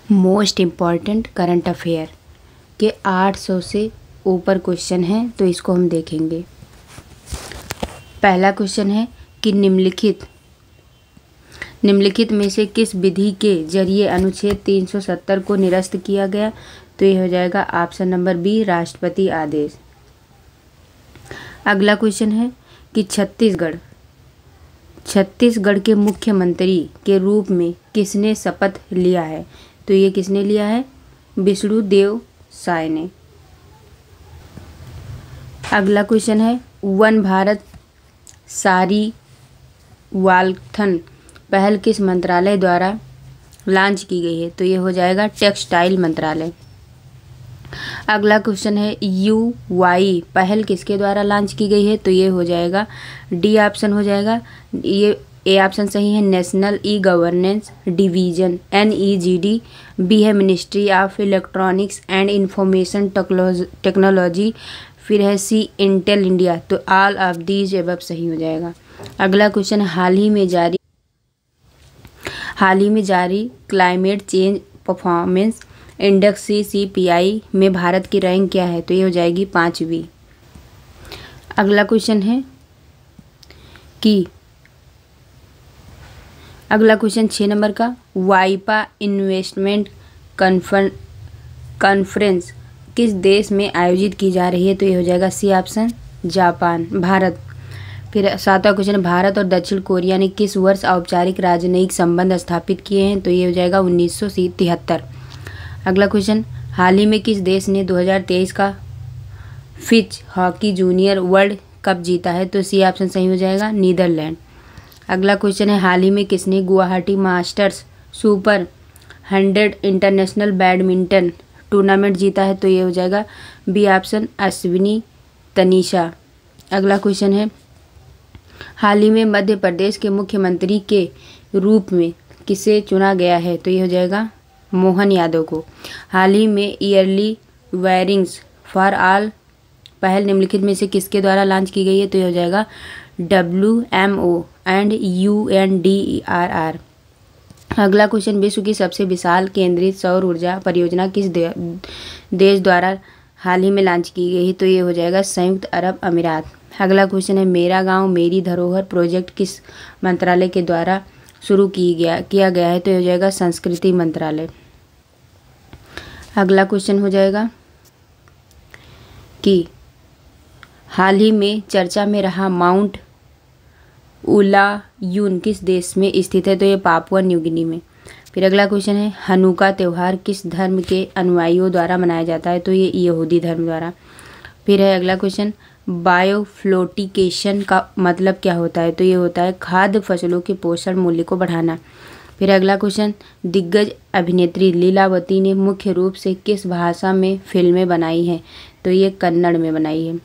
Most important current affair के 800 से ऊपर क्वेश्चन हैं, तो इसको हम देखेंगे। पहला क्वेश्चन है कि निम्नलिखित में से किस विधि के जरिए अनुच्छेद 370 को निरस्त किया गया? तो ये हो जाएगा ऑप्शन नंबर बी, राष्ट्रपति आदेश। अगला क्वेश्चन है कि छत्तीसगढ़ के मुख्यमंत्री के रूप में किसने शपथ लिया है? तो ये किसने लिया है? विष्णुदेव साय ने। अगला क्वेश्चन है वन भारत सारी वाल्थन पहल किस मंत्रालय द्वारा लॉन्च की गई है? तो ये हो जाएगा टेक्सटाइल मंत्रालय। अगला क्वेश्चन है UY पहल किसके द्वारा लॉन्च की गई है? तो ये हो जाएगा डी ऑप्शन हो जाएगा। ये ए ऑप्शन सही है, national e governance division NEGD। B है ministry of electronics and information technology. फिर है सी इंटेल इंडिया। तो ऑल ऑफ दीज अबव सही हो जाएगा। अगला क्वेश्चन हाल ही में जारी climate change performance index CPI में भारत की रैंक क्या है? तो ये हो जाएगी 5वीं। अगला क्वेश्चन है कि अगला क्वेश्चन 6 नंबर का वाइपा इन्वेस्टमेंट कॉन्फ्रेंस किस देश में आयोजित की जा रही है? तो ये हो जाएगा सी ऑप्शन, जापान। भारत। फिर 7वां क्वेश्चन भारत और दक्षिण कोरिया ने किस वर्ष औपचारिक राजनयिक संबंध स्थापित किए हैं? तो ये हो जाएगा 1973। अगला क्वेश्चन हाल ही में किस देश ने 2023 का Fitch hockey junior world cup जीता है? तो सी ऑप्शन सही हो जाएगा, नीदरलैंड। अगला क्वेश्चन है हाल ही में किसने Guwahati masters super 100 international badminton tournament जीता है? तो ये हो जाएगा बी ऑप्शन, अश्विनी तनीषा। अगला क्वेश्चन है हाल ही में मध्य प्रदेश के मुख्यमंत्री के रूप में किसे चुना गया है? तो ये हो जाएगा मोहन यादव को। हाल ही में ईयरली वेयरिंग्स फॉर ऑल पहल निम्नलिखित में से किसके द्वारा लॉन्च की गई है? तो ये हो जाएगा WMO एंड UNDRR। अगला क्वेश्चन विश्व की सबसे विशाल केंद्रित सौर ऊर्जा परियोजना किस देश द्वारा हाल ही में लॉन्च की गई है? तो ये हो जाएगा संयुक्त अरब अमीरात। अगला क्वेश्चन है मेरा गांव मेरी धरोहर प्रोजेक्ट किस मंत्रालय के द्वारा शुरू किया गया है? तो ये हो जाएगा संस्कृति मंत्रालय। अगला क्वेश्चन हो जाएगा कि हाल ही में चर्चा में रहा माउंट उलायून किस देश में स्थित है? तो ये पापुआ न्यू गिनी में। फिर अगला क्वेश्चन है हनुका त्यौहार किस धर्म के अनुयायियों द्वारा मनाया जाता है? तो ये यहूदी धर्म द्वारा। फिर है अगला क्वेश्चन बायोफ्लोटिकेशन का मतलब क्या होता है? तो ये होता है खाद्य फसलों के पोषण मूल्य को बढ़ाना। फिर अगला क्वेश्चन दिग्गज अभिनेत्री लीलावती ने मुख्य रूप से किस भाषा में फिल्में बनाई हैं? तो ये कन्नड़ में बनाई है।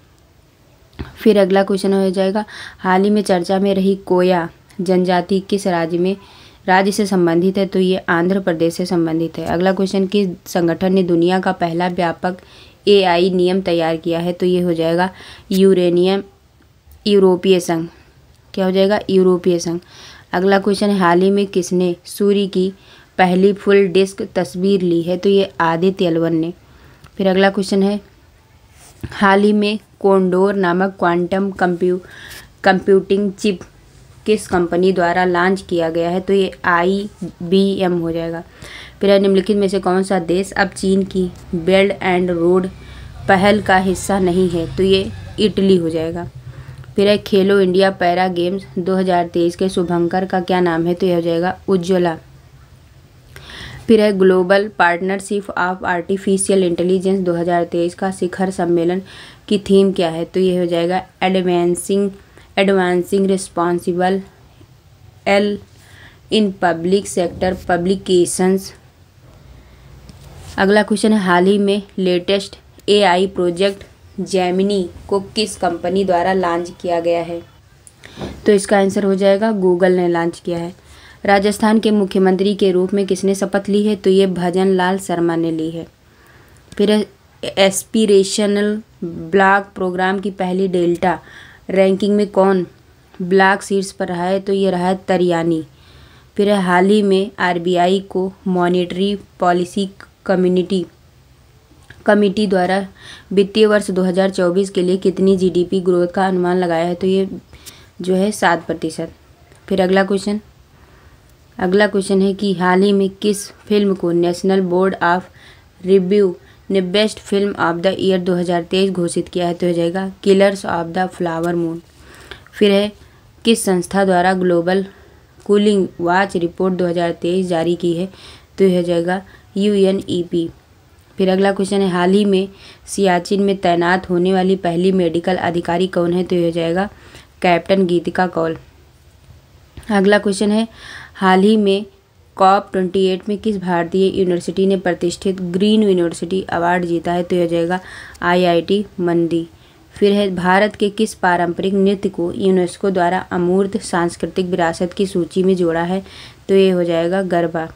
फिर अगला क्वेश्चन हो जाएगा हाल ही में चर्चा में रही कोया जनजाति किस राज्य से संबंधित है? तो ये आंध्र प्रदेश से संबंधित है। अगला क्वेश्चन किस संगठन ने दुनिया का पहला व्यापक AI नियम तैयार किया है? तो ये हो जाएगा यूरोपीय संघ। क्या हो जाएगा? यूरोपीय संघ। अगला क्वेश्चन है हाल ही में किसने सूर्य की पहली फुल डिस्क तस्वीर ली है? तो ये आदित्य एल1 ने। फिर अगला क्वेश्चन है हाल ही में कोंडोर नामक क्वांटम कंप्यूटिंग चिप किस कंपनी द्वारा लॉन्च किया गया है? तो ये IBM हो जाएगा। फिर निम्नलिखित में से कौन सा देश अब चीन की बेल्ट एंड रोड पहल का हिस्सा नहीं है? तो ये इटली हो जाएगा। फिर है खेलो इंडिया पैरा गेम्स 2023 के शुभंकर का क्या नाम है? तो यह हो जाएगा उज्ज्वला। फिर है global partnership of artificial intelligence 2023 का शिखर सम्मेलन की थीम क्या है? तो ये हो जाएगा advancing responsible L in public sector publications. अगला क्वेश्चन है हाल ही में लेटेस्ट AI प्रोजेक्ट जेमिनी को किस कंपनी द्वारा लॉन्च किया गया है? तो इसका आंसर हो जाएगा गूगल ने लॉन्च किया है। राजस्थान के मुख्यमंत्री के रूप में किसने शपथ ली है? तो ये भजन लाल शर्मा ने ली है। फिर एस्पिरेशनल ब्लॉक प्रोग्राम की पहली डेल्टा रैंकिंग में कौन ब्लॉक शीर्ष पर रहा है? तो ये रहा है तरियानी। फिर फिर है हाल ही में आरबीआई को मॉनेटरी पॉलिसी कमिटी द्वारा वित्तीय वर्ष 2024 के लिए कितनी जीडीपी ग्रोथ का अनुमान लगाया है, तो ये जो है 7%। फिर अगला क्वेश्चन है कि हाल ही में किस फिल्म को नेशनल बोर्ड ऑफ रिव्यू ने best film of the year 2023 घोषित किया है, तो हो जाएगा killers of the flower moon. फिर है किस संस्था द्वारा ग्लोबल कूलिंग वॉच रिपोर्ट 2023 जारी की है, तो यह हो जाएगा UNEP। फिर अगला क्वेश्चन है हाल ही में सियाचिन में तैनात होने वाली पहली मेडिकल अधिकारी कौन है, तो यह हो जाएगा कैप्टन गीतिका कौल। अगला क्वेश्चन है हाल ही में COP28 में किस भारतीय यूनिवर्सिटी ने प्रतिष्ठित ग्रीन यूनिवर्सिटी अवार्ड जीता है, तो यह हो जाएगा IIT मंडी। फिर है भारत के किस पारंपरिक नृत्य को यूनेस्को द्वारा अमूर्त सांस्कृतिक विरासत की सूची में जोड़ा है, तो ये हो जाएगा गरबा।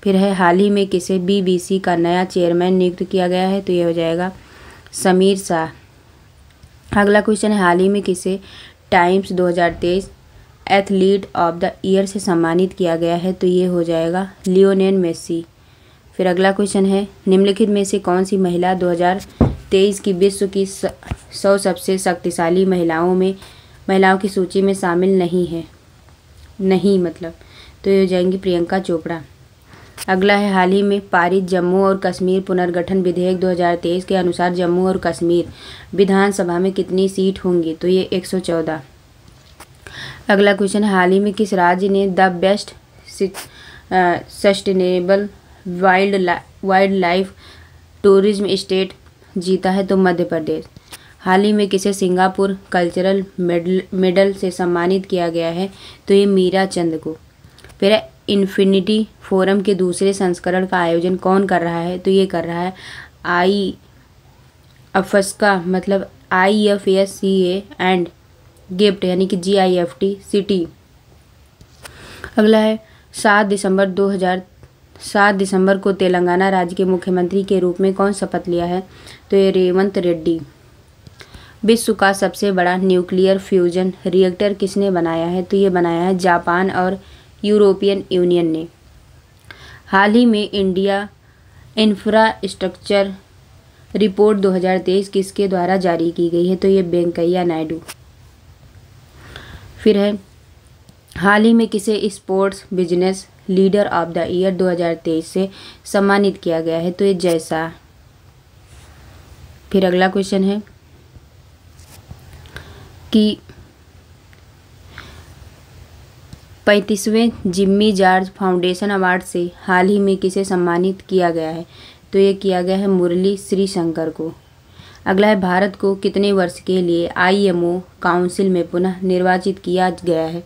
फिर है हाल ही में किसे BBC का नया चेयरमैन नियुक्त किया गया है, तो ये हो जाएगा समीर शाह। अगला क्वेश्चन है हाल ही में किसे times 2023 athlete of the year से सम्मानित किया गया है, तो ये हो जाएगा लियोनेल मेसी। फिर अगला क्वेश्चन है निम्नलिखित में से कौन सी महिला 2023 की विश्व की 100 सबसे शक्तिशाली महिलाओं की सूची में शामिल तो ये हो जाएंगी प्रियंका चोपड़ा। अगला है हाल ही में पारित जम्मू और कश्मीर पुनर्गठन विधेयक 2023 के अनुसार जम्मू और कश्मीर विधानसभा में कितनी सीट होंगी, तो ये 114। अगला क्वेश्चन है हाल ही में किस राज्य ने the best sustainable wild life tourism state जीता है, तो मध्य प्रदेश। हाल ही में किसे सिंगापुर कल्चरल मेडल से सम्मानित किया गया है, तो ये मीरा चंद को। फिर इन्फिनिटी फोरम के दूसरे संस्करण का आयोजन कौन कर रहा है, तो ये कर रहा है IFSCA एंड गिफ्ट यानी कि GIFT सिटी। अगला है 7 दिसंबर को तेलंगाना राज्य के मुख्यमंत्री के रूप में कौन शपथ लिया है, तो ये रेवंत रेड्डी। विश्व का सबसे बड़ा न्यूक्लियर फ्यूजन रिएक्टर किसने बनाया है, तो ये बनाया है जापान और यूरोपियन यूनियन ने। हाल ही में इंडिया इंफ्रास्ट्रक्चर रिपोर्ट 2023 किसके द्वारा जारी की गई है, तो ये वेंकैया नायडू। फिर है हाल ही में किसे sports business leader of the year 2023 से सम्मानित किया गया है, तो ये जयशाह। फिर अगला क्वेश्चन है कि 35वें जिम्मी जॉर्ज फाउंडेशन अवार्ड से हाल ही में किसे सम्मानित किया गया है, तो ये किया गया है मुरली श्रीशंकर को। अगला है भारत को कितने वर्ष के लिए IMO काउंसिल में पुनः निर्वाचित किया गया है,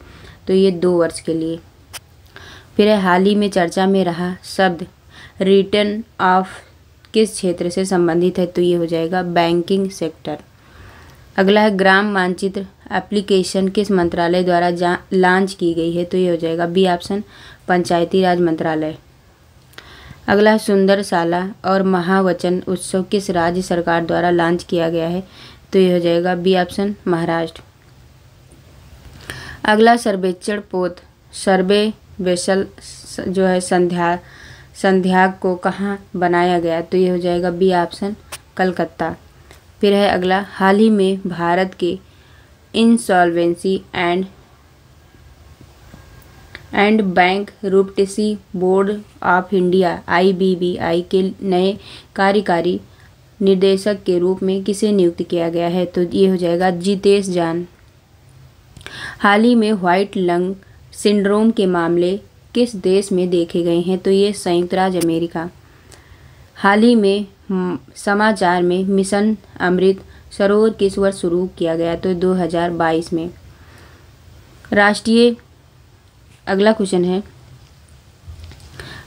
तो ये 2 वर्ष के लिए। फिर है हाल ही में चर्चा में रहा शब्द रिटर्न ऑफ किस क्षेत्र से संबंधित है, तो ये हो जाएगा बैंकिंग सेक्टर। अगला है ग्राम मानचित्र एप्लीकेशन किस मंत्रालय द्वारा लॉन्च की गई है, तो ये हो जाएगा B ऑप्शन पंचायती राज मंत्रालय। अगला है सुंदरशाला और महावचन उत्सव किस राज्य सरकार द्वारा लॉन्च किया गया है, तो ये हो जाएगा B ऑप्शन महाराष्ट्र। अगला सर्वेक्षण पोत सर्वे वेसल जो है संध्या को कहाँ बनाया गया, तो ये हो जाएगा B ऑप्शन कलकत्ता। फिर है अगला हाल ही में भारत के insolvency and bankruptcy board of India IBBI के नए कार्यकारी निदेशक के रूप में किसे नियुक्त किया गया है, तो ये हो जाएगा जितेश जान। हाल ही में व्हाइट लंग सिंड्रोम के मामले किस देश में देखे गए हैं, तो ये संयुक्त राज्य अमेरिका। हाल ही में समाचार में मिशन अमृत सरोवर किस वर्ष शुरू किया गया, तो 2022 में। अगला क्वेश्चन है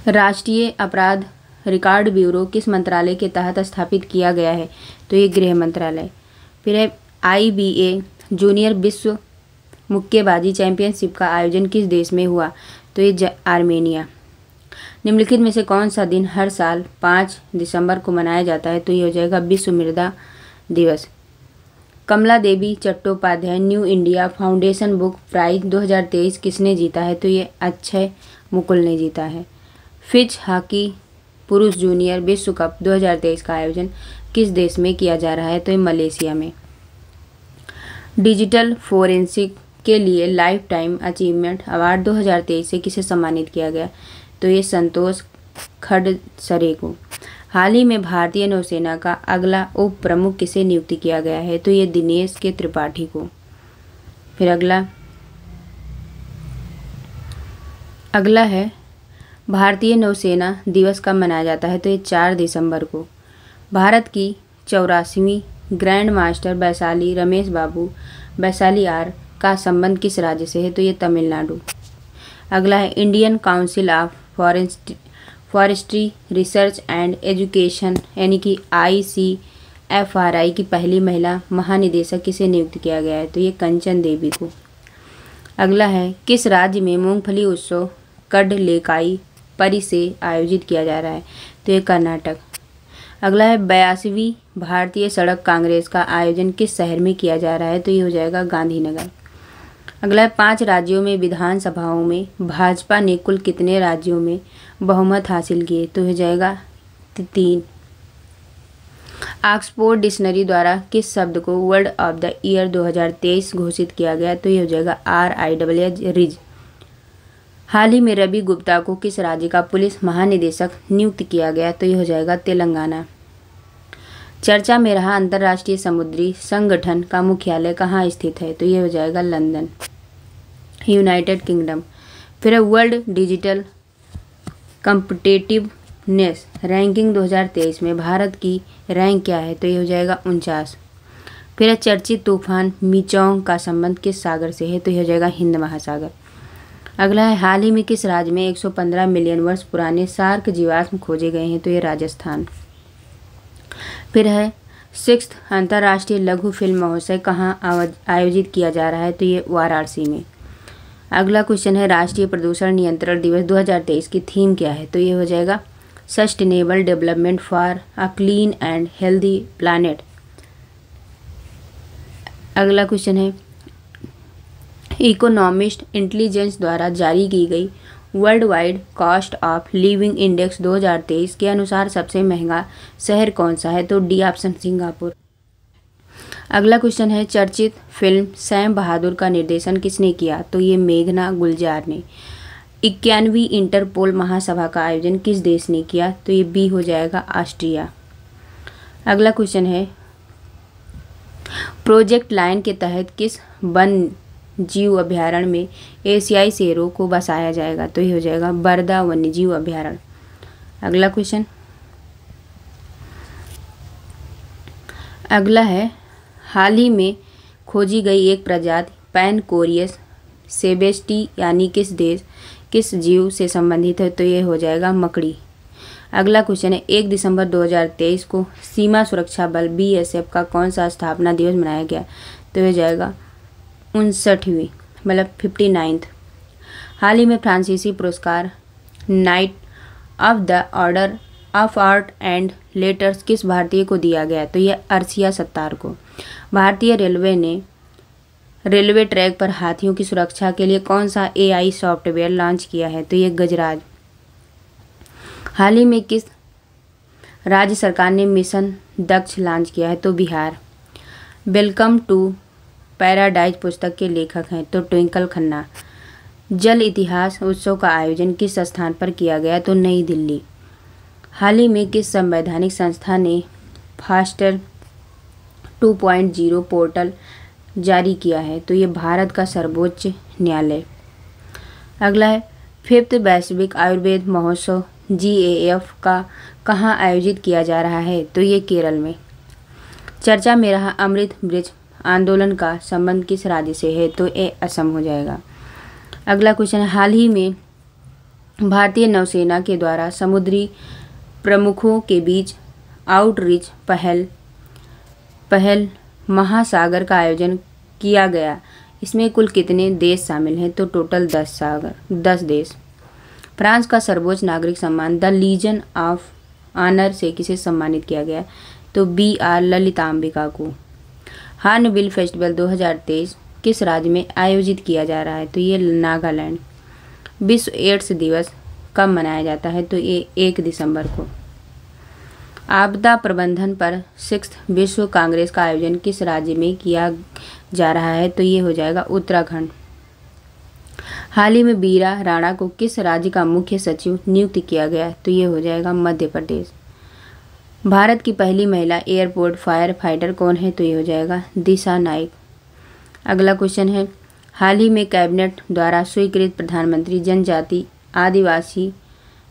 राष्ट्रीय अपराध रिकॉर्ड ब्यूरो किस मंत्रालय के तहत स्थापित किया गया है, तो ये गृह मंत्रालय। फिर है IBA जूनियर विश्व मुक्केबाजी चैंपियनशिप का आयोजन किस देश में हुआ, तो ये आर्मेनिया। निम्नलिखित में से कौन सा दिन हर साल 5 दिसंबर को मनाया जाता है, तो ये हो जाएगा विश्व मृदा दिवस। Kamala Devi Chattopadhyay new India foundation book prize 2023 किसने जीता है? तो ये अक्षय मुकुल ने जीता है। फिज हॉकी पुरुष जूनियर विश्व कप 2023 का आयोजन किस देश में किया जा रहा है? तो ये मलेशिया में। डिजिटल फोरेंसिक के लिए लाइफ टाइम अचीवमेंट अवार्ड 2023 से किसे सम्मानित किया गया? तो ये संतोष खडसरे को। हाल ही में भारतीय नौसेना का अगला उप प्रमुख किसे नियुक्त किया गया है? तो ये दिनेश के त्रिपाठी को। फिर अगला है भारतीय नौसेना दिवस कब मनाया जाता है? तो ये 4 दिसंबर को। भारत की 84वीं grand master Vaishali Ramesh Babu Vaishali R का संबंध किस राज्य से है? तो ये तमिलनाडु। अगला है Indian council of forestry research and education यानी कि ICFRI की पहली महिला महानिदेशक किसे नियुक्त किया गया है? तो ये कंचन देवी को। अगला है किस राज्य में मूंगफली उत्सव कडलेकाई परी से आयोजित किया जा रहा है? तो ये कर्नाटक। अगला है 82वीं भारतीय सड़क कांग्रेस का आयोजन किस शहर में किया जा रहा है? तो ये हो जाएगा गांधीनगर। अगला है 5 राज्यों में विधानसभाओं में भाजपा ने कुल कितने राज्यों में बहुमत हासिल किए? तो हो जाएगा 3। ऑक्सफोर्ड डिक्शनरी द्वारा किस शब्द को वर्ड ऑफ द ईयर 2023 घोषित किया गया? तो ये हो जाएगा RIWS रिज। हाल ही में रवि गुप्ता को किस राज्य का पुलिस महानिदेशक नियुक्त किया गया? तो ये हो जाएगा तेलंगाना। चर्चा में रहा अंतर्राष्ट्रीय समुद्री संगठन का मुख्यालय कहाँ स्थित है? तो ये हो जाएगा लंदन, यूनाइटेड किंगडम। फिर वर्ल्ड डिजिटल कॉम्पिटिटिवनेस रैंकिंग 2023 में भारत की रैंक क्या है? तो ये हो जाएगा 49। फिर चर्चित तूफान मिचोंग का संबंध किस सागर से है? तो ये हो जाएगा हिंद महासागर। अगला है हाल ही में किस राज्य में 115 मिलियन वर्ष पुराने सार्क जीवाश्म खोजे गए हैं? तो ये राजस्थान। फिर है 6th अंतर्राष्ट्रीय लघु फिल्म महोत्सव कहाँ आयोजित किया जा रहा है? तो ये वाराणसी में। अगला क्वेश्चन है राष्ट्रीय प्रदूषण नियंत्रण दिवस 2023 की थीम क्या है? तो ये हो जाएगा sustainable development for a clean and healthy planet. अगला क्वेश्चन है इकोनॉमिस्ट इंटेलिजेंस द्वारा जारी की गई world wide cost of living index 2023 के अनुसार सबसे महंगा शहर कौन सा है? तो डी ऑप्शन सिंगापुर। अगला क्वेश्चन है चर्चित फिल्म सैम बहादुर का निर्देशन किसने किया? तो ये मेघना गुलजार ने। 91वीं इंटरपोल महासभा का आयोजन किस देश ने किया? तो ये बी हो जाएगा ऑस्ट्रिया। अगला क्वेश्चन है प्रोजेक्ट लायन के तहत किस वन जीव अभयारण्य में एशियाई शेरों को बसाया जाएगा? तो ये हो जाएगा बरदा वन्यजीव अभयारण्य। अगला क्वेश्चन अगला है हाल ही में खोजी गई एक प्रजाति पैन कोरियस सेबेस्टी यानी किस जीव से संबंधित है? तो ये हो जाएगा मकड़ी। अगला क्वेश्चन है 1 दिसंबर 2023 को सीमा सुरक्षा बल BSF का कौन सा स्थापना दिवस मनाया गया? तो ये हो जाएगा 59वीं मतलब 59th। हाल ही में फ्रांसीसी पुरस्कार night of the order of art and letters किस भारतीय को दिया गया? तो ये अर्शिया सत्तार को। भारतीय रेलवे ने रेलवे ट्रैक पर हाथियों की सुरक्षा के लिए कौन सा AI सॉफ्टवेयर लॉन्च किया है? तो ये गजराज। हाल ही में किस राज्य सरकार ने मिशन दक्ष लॉन्च किया है? तो बिहार। वेलकम टू पैराडाइज पुस्तक के लेखक हैं? तो ट्विंकल खन्ना। जल इतिहास उत्सव का आयोजन किस स्थान पर किया गया? तो नई दिल्ली। हाल ही में किस संवैधानिक संस्था ने फास्टर 2.0 पोर्टल जारी किया है? तो ये भारत का सर्वोच्च न्यायालय। अगला है 5th वैश्विक आयुर्वेद महोत्सव GAF का कहाँ आयोजित किया जा रहा है? तो ये केरल में। चर्चा में रहा अमृत ब्रिज आंदोलन का संबंध किस राज्य से है? तो ये असम हो जाएगा। अगला क्वेश्चन है हाल ही में भारतीय नौसेना के द्वारा समुद्री प्रमुखों के बीच आउटरीच पहल महासागर का आयोजन किया गया। इसमें कुल कितने देश शामिल हैं? तो टोटल 10 देश। फ्रांस का सर्वोच्च नागरिक सम्मान द लीजन ऑफ ऑनर से किसे सम्मानित किया गया? तो BR ललितांबिका को। हॉर्नबिल फेस्टिवल 2023 किस राज्य में आयोजित किया जा रहा है? तो ये नागालैंड। विश्व एड्स दिवस कब मनाया जाता है? तो ये 1 दिसंबर को। आपदा प्रबंधन पर 6th विश्व कांग्रेस का आयोजन किस राज्य में किया जा रहा है? तो ये हो जाएगा उत्तराखंड। हाल ही में बीरा राणा को किस राज्य का मुख्य सचिव नियुक्त किया गया? तो ये हो जाएगा मध्य प्रदेश। भारत की पहली महिला एयरपोर्ट फायर फाइटर कौन है? तो ये हो जाएगा दिशा नाइक। अगला क्वेश्चन है, हाल ही में कैबिनेट द्वारा स्वीकृत प्रधानमंत्री जनजाति आदिवासी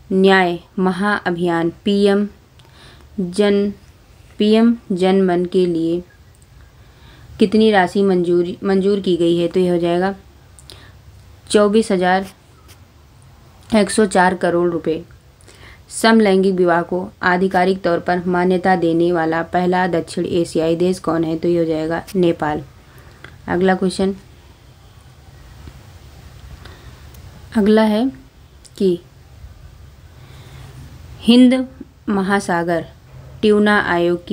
न्याय महाअभियान पीएम जन मन के लिए कितनी राशि मंजूर की गई है? तो यह हो जाएगा 24,104 करोड़ रुपए। समलैंगिक विवाह को आधिकारिक तौर पर मान्यता देने वाला पहला दक्षिण एशियाई देश कौन है? तो ये हो जाएगा नेपाल। अगला क्वेश्चन अगला है कि हिंद महासागर ट्यूना आयोग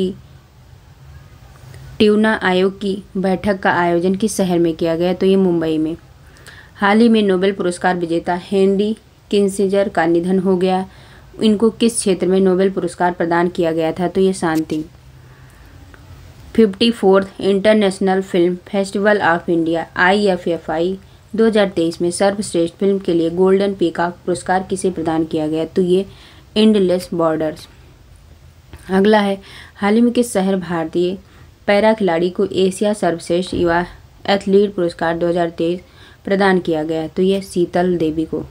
की बैठक का आयोजन किस शहर में किया गया? तो ये मुंबई में। हाल ही में नोबेल पुरस्कार विजेता हेनरी किसिंजर का निधन हो गया। इनको किस क्षेत्र में नोबेल पुरस्कार प्रदान किया गया था? तो ये शांति। 54th international film festival of India IFFI 2023 में सर्वश्रेष्ठ फिल्म के लिए गोल्डन पीकॉक पुरस्कार किसे प्रदान किया गया? तो ये एंडलेस बॉर्डर्स। अगला है, हाल ही में किस शहर भारतीय पैरा खिलाड़ी को एशिया सर्वश्रेष्ठ युवा एथलीट पुरस्कार 2023 प्रदान किया गया? तो ये शीतल देवी को।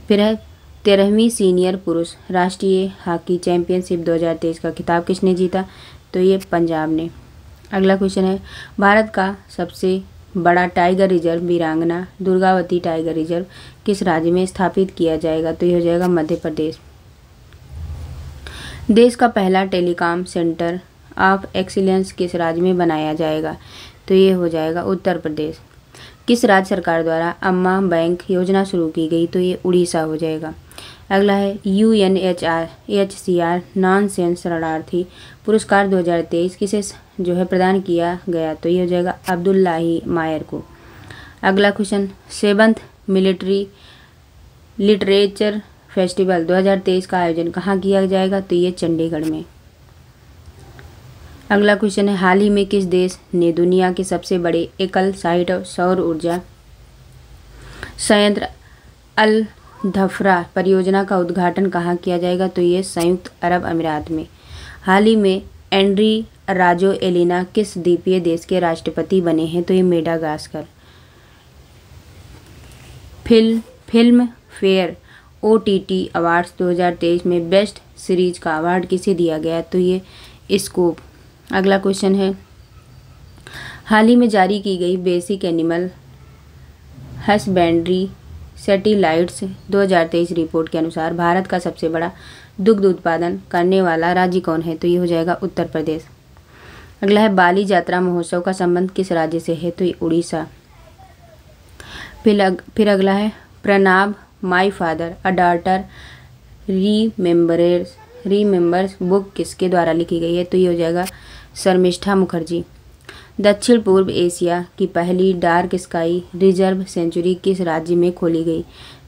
फिर है 13वीं सीनियर पुरुष राष्ट्रीय हॉकी चैंपियनशिप 2023 का खिताब किसने जीता? तो ये पंजाब ने। अगला क्वेश्चन है, भारत का सबसे बड़ा टाइगर रिजर्व वीरांगना दुर्गावती टाइगर रिजर्व किस राज्य में स्थापित किया जाएगा? तो ये हो जाएगा मध्य प्रदेश। देश का पहला टेलीकॉम सेंटर ऑफ एक्सीलेंस किस राज्य में बनाया जाएगा? तो ये हो जाएगा उत्तर प्रदेश। किस राज्य सरकार द्वारा अम्मा बैंक योजना शुरू की गई? तो ये उड़ीसा हो जाएगा। अगला है, UNHCR नॉनसेंस शरणार्थी पुरस्कार 2023 किसे जो है प्रदान किया गया? तो ये हो जाएगा अब्दुल्लाही मायर को। अगला question, 7th military literature festival 2023 का आयोजन कहाँ किया जाएगा? तो ये चंडीगढ़ में। अगला क्वेश्चन है, हाल ही में किस देश ने दुनिया के सबसे बड़े एकल साइट सौर ऊर्जा संयंत्र अल धफ्रा परियोजना का उद्घाटन कहाँ किया जाएगा? तो ये संयुक्त अरब अमीरात में। हाल ही में एंड्री राजो एलिना किस द्वीपीय देश के राष्ट्रपति बने हैं? तो ये Madagascar. Film fair OTT awards 2023 में बेस्ट सीरीज का अवार्ड किसे दिया गया? तो ये स्कूप। अगला क्वेश्चन है, हाल ही में जारी की गई basic animal husbandry satellites 2023 report के अनुसार भारत का सबसे बड़ा दुग्ध उत्पादन करने वाला राज्य कौन है? तो ये हो जाएगा उत्तर प्रदेश। अगला है, बाली यात्रा महोत्सव का संबंध किस राज्य से है? तो ये उड़ीसा। फिर अगला है, Pranab my father a daughter remembers book किसके द्वारा लिखी गई है? तो ये हो जाएगा शर्मिष्ठा मुखर्जी। दक्षिण पूर्व एशिया की पहली डार्क स्काई रिजर्व सेंचुरी किस राज्य में खोली गई?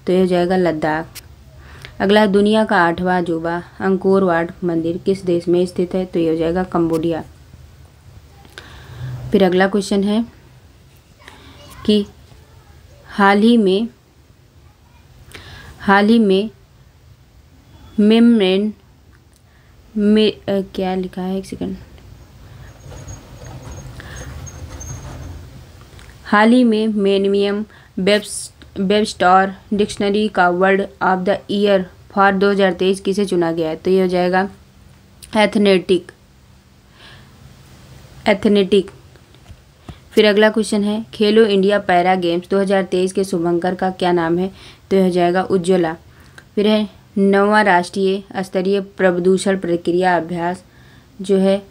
तो ये हो जाएगा लद्दाख। अगला, दुनिया का 8वां अजूबा अंकोर वाट मंदिर किस देश में स्थित है? तो ये हो जाएगा कंबोडिया। फिर अगला क्वेश्चन है कि हाल ही में मेम्ब्रेन में क्या लिखा है, एक सेकंड। हाल ही में मेनमियम वेबस्टर डिक्शनरी का word of the year for 2023 किसे चुना गया है? तो ये हो जाएगा एथनेटिक। फिर अगला क्वेश्चन है, खेलो इंडिया पैरा गेम्स 2023 के शुभंकर का क्या नाम है? तो यह हो जाएगा उज्ज्वला। फिर है, 9वां राष्ट्रीय स्तरीय प्रदूषण प्रक्रिया अभ्यास जो है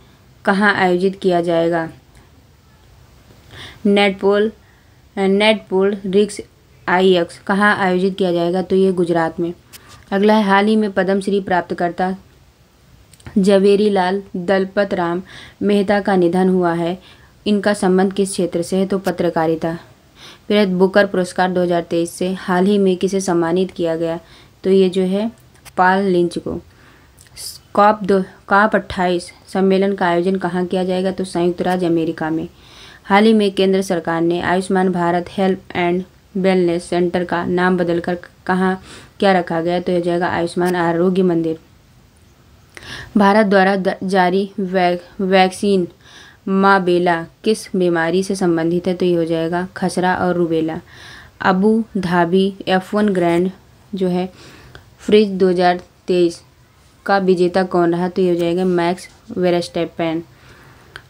कहाँ आयोजित किया जाएगा? नेटपोल रिक्स IX कहाँ आयोजित किया जाएगा? तो ये गुजरात में। अगला है, हाल ही में पद्मश्री प्राप्तकर्ता जवेरी लाल दलपत राम मेहता का निधन हुआ है। इनका संबंध किस क्षेत्र से है? तो पत्रकारिता। फिर बुकर पुरस्कार 2023 से हाल ही में किसे सम्मानित किया गया? तो ये जो है पॉल लिंच को। कॉप 28 सम्मेलन का आयोजन कहाँ किया जाएगा? तो संयुक्त राज्य अमेरिका में। हाल ही में केंद्र सरकार ने Ayushman Bharat health and wellness centre का नाम बदलकर कहाँ क्या रखा गया? तो यह जाएगा आयुष्मान आरोग्य मंदिर। भारत द्वारा जारी वैक्सीन माबेला किस बीमारी से संबंधित है? तो ये हो जाएगा खसरा और rubella. Abu Dhabi F1 grand जो है फ्रिज 2023 का विजेता कौन रहा? तो ये हो जाएगा मैक्स वेरस्टैपेन।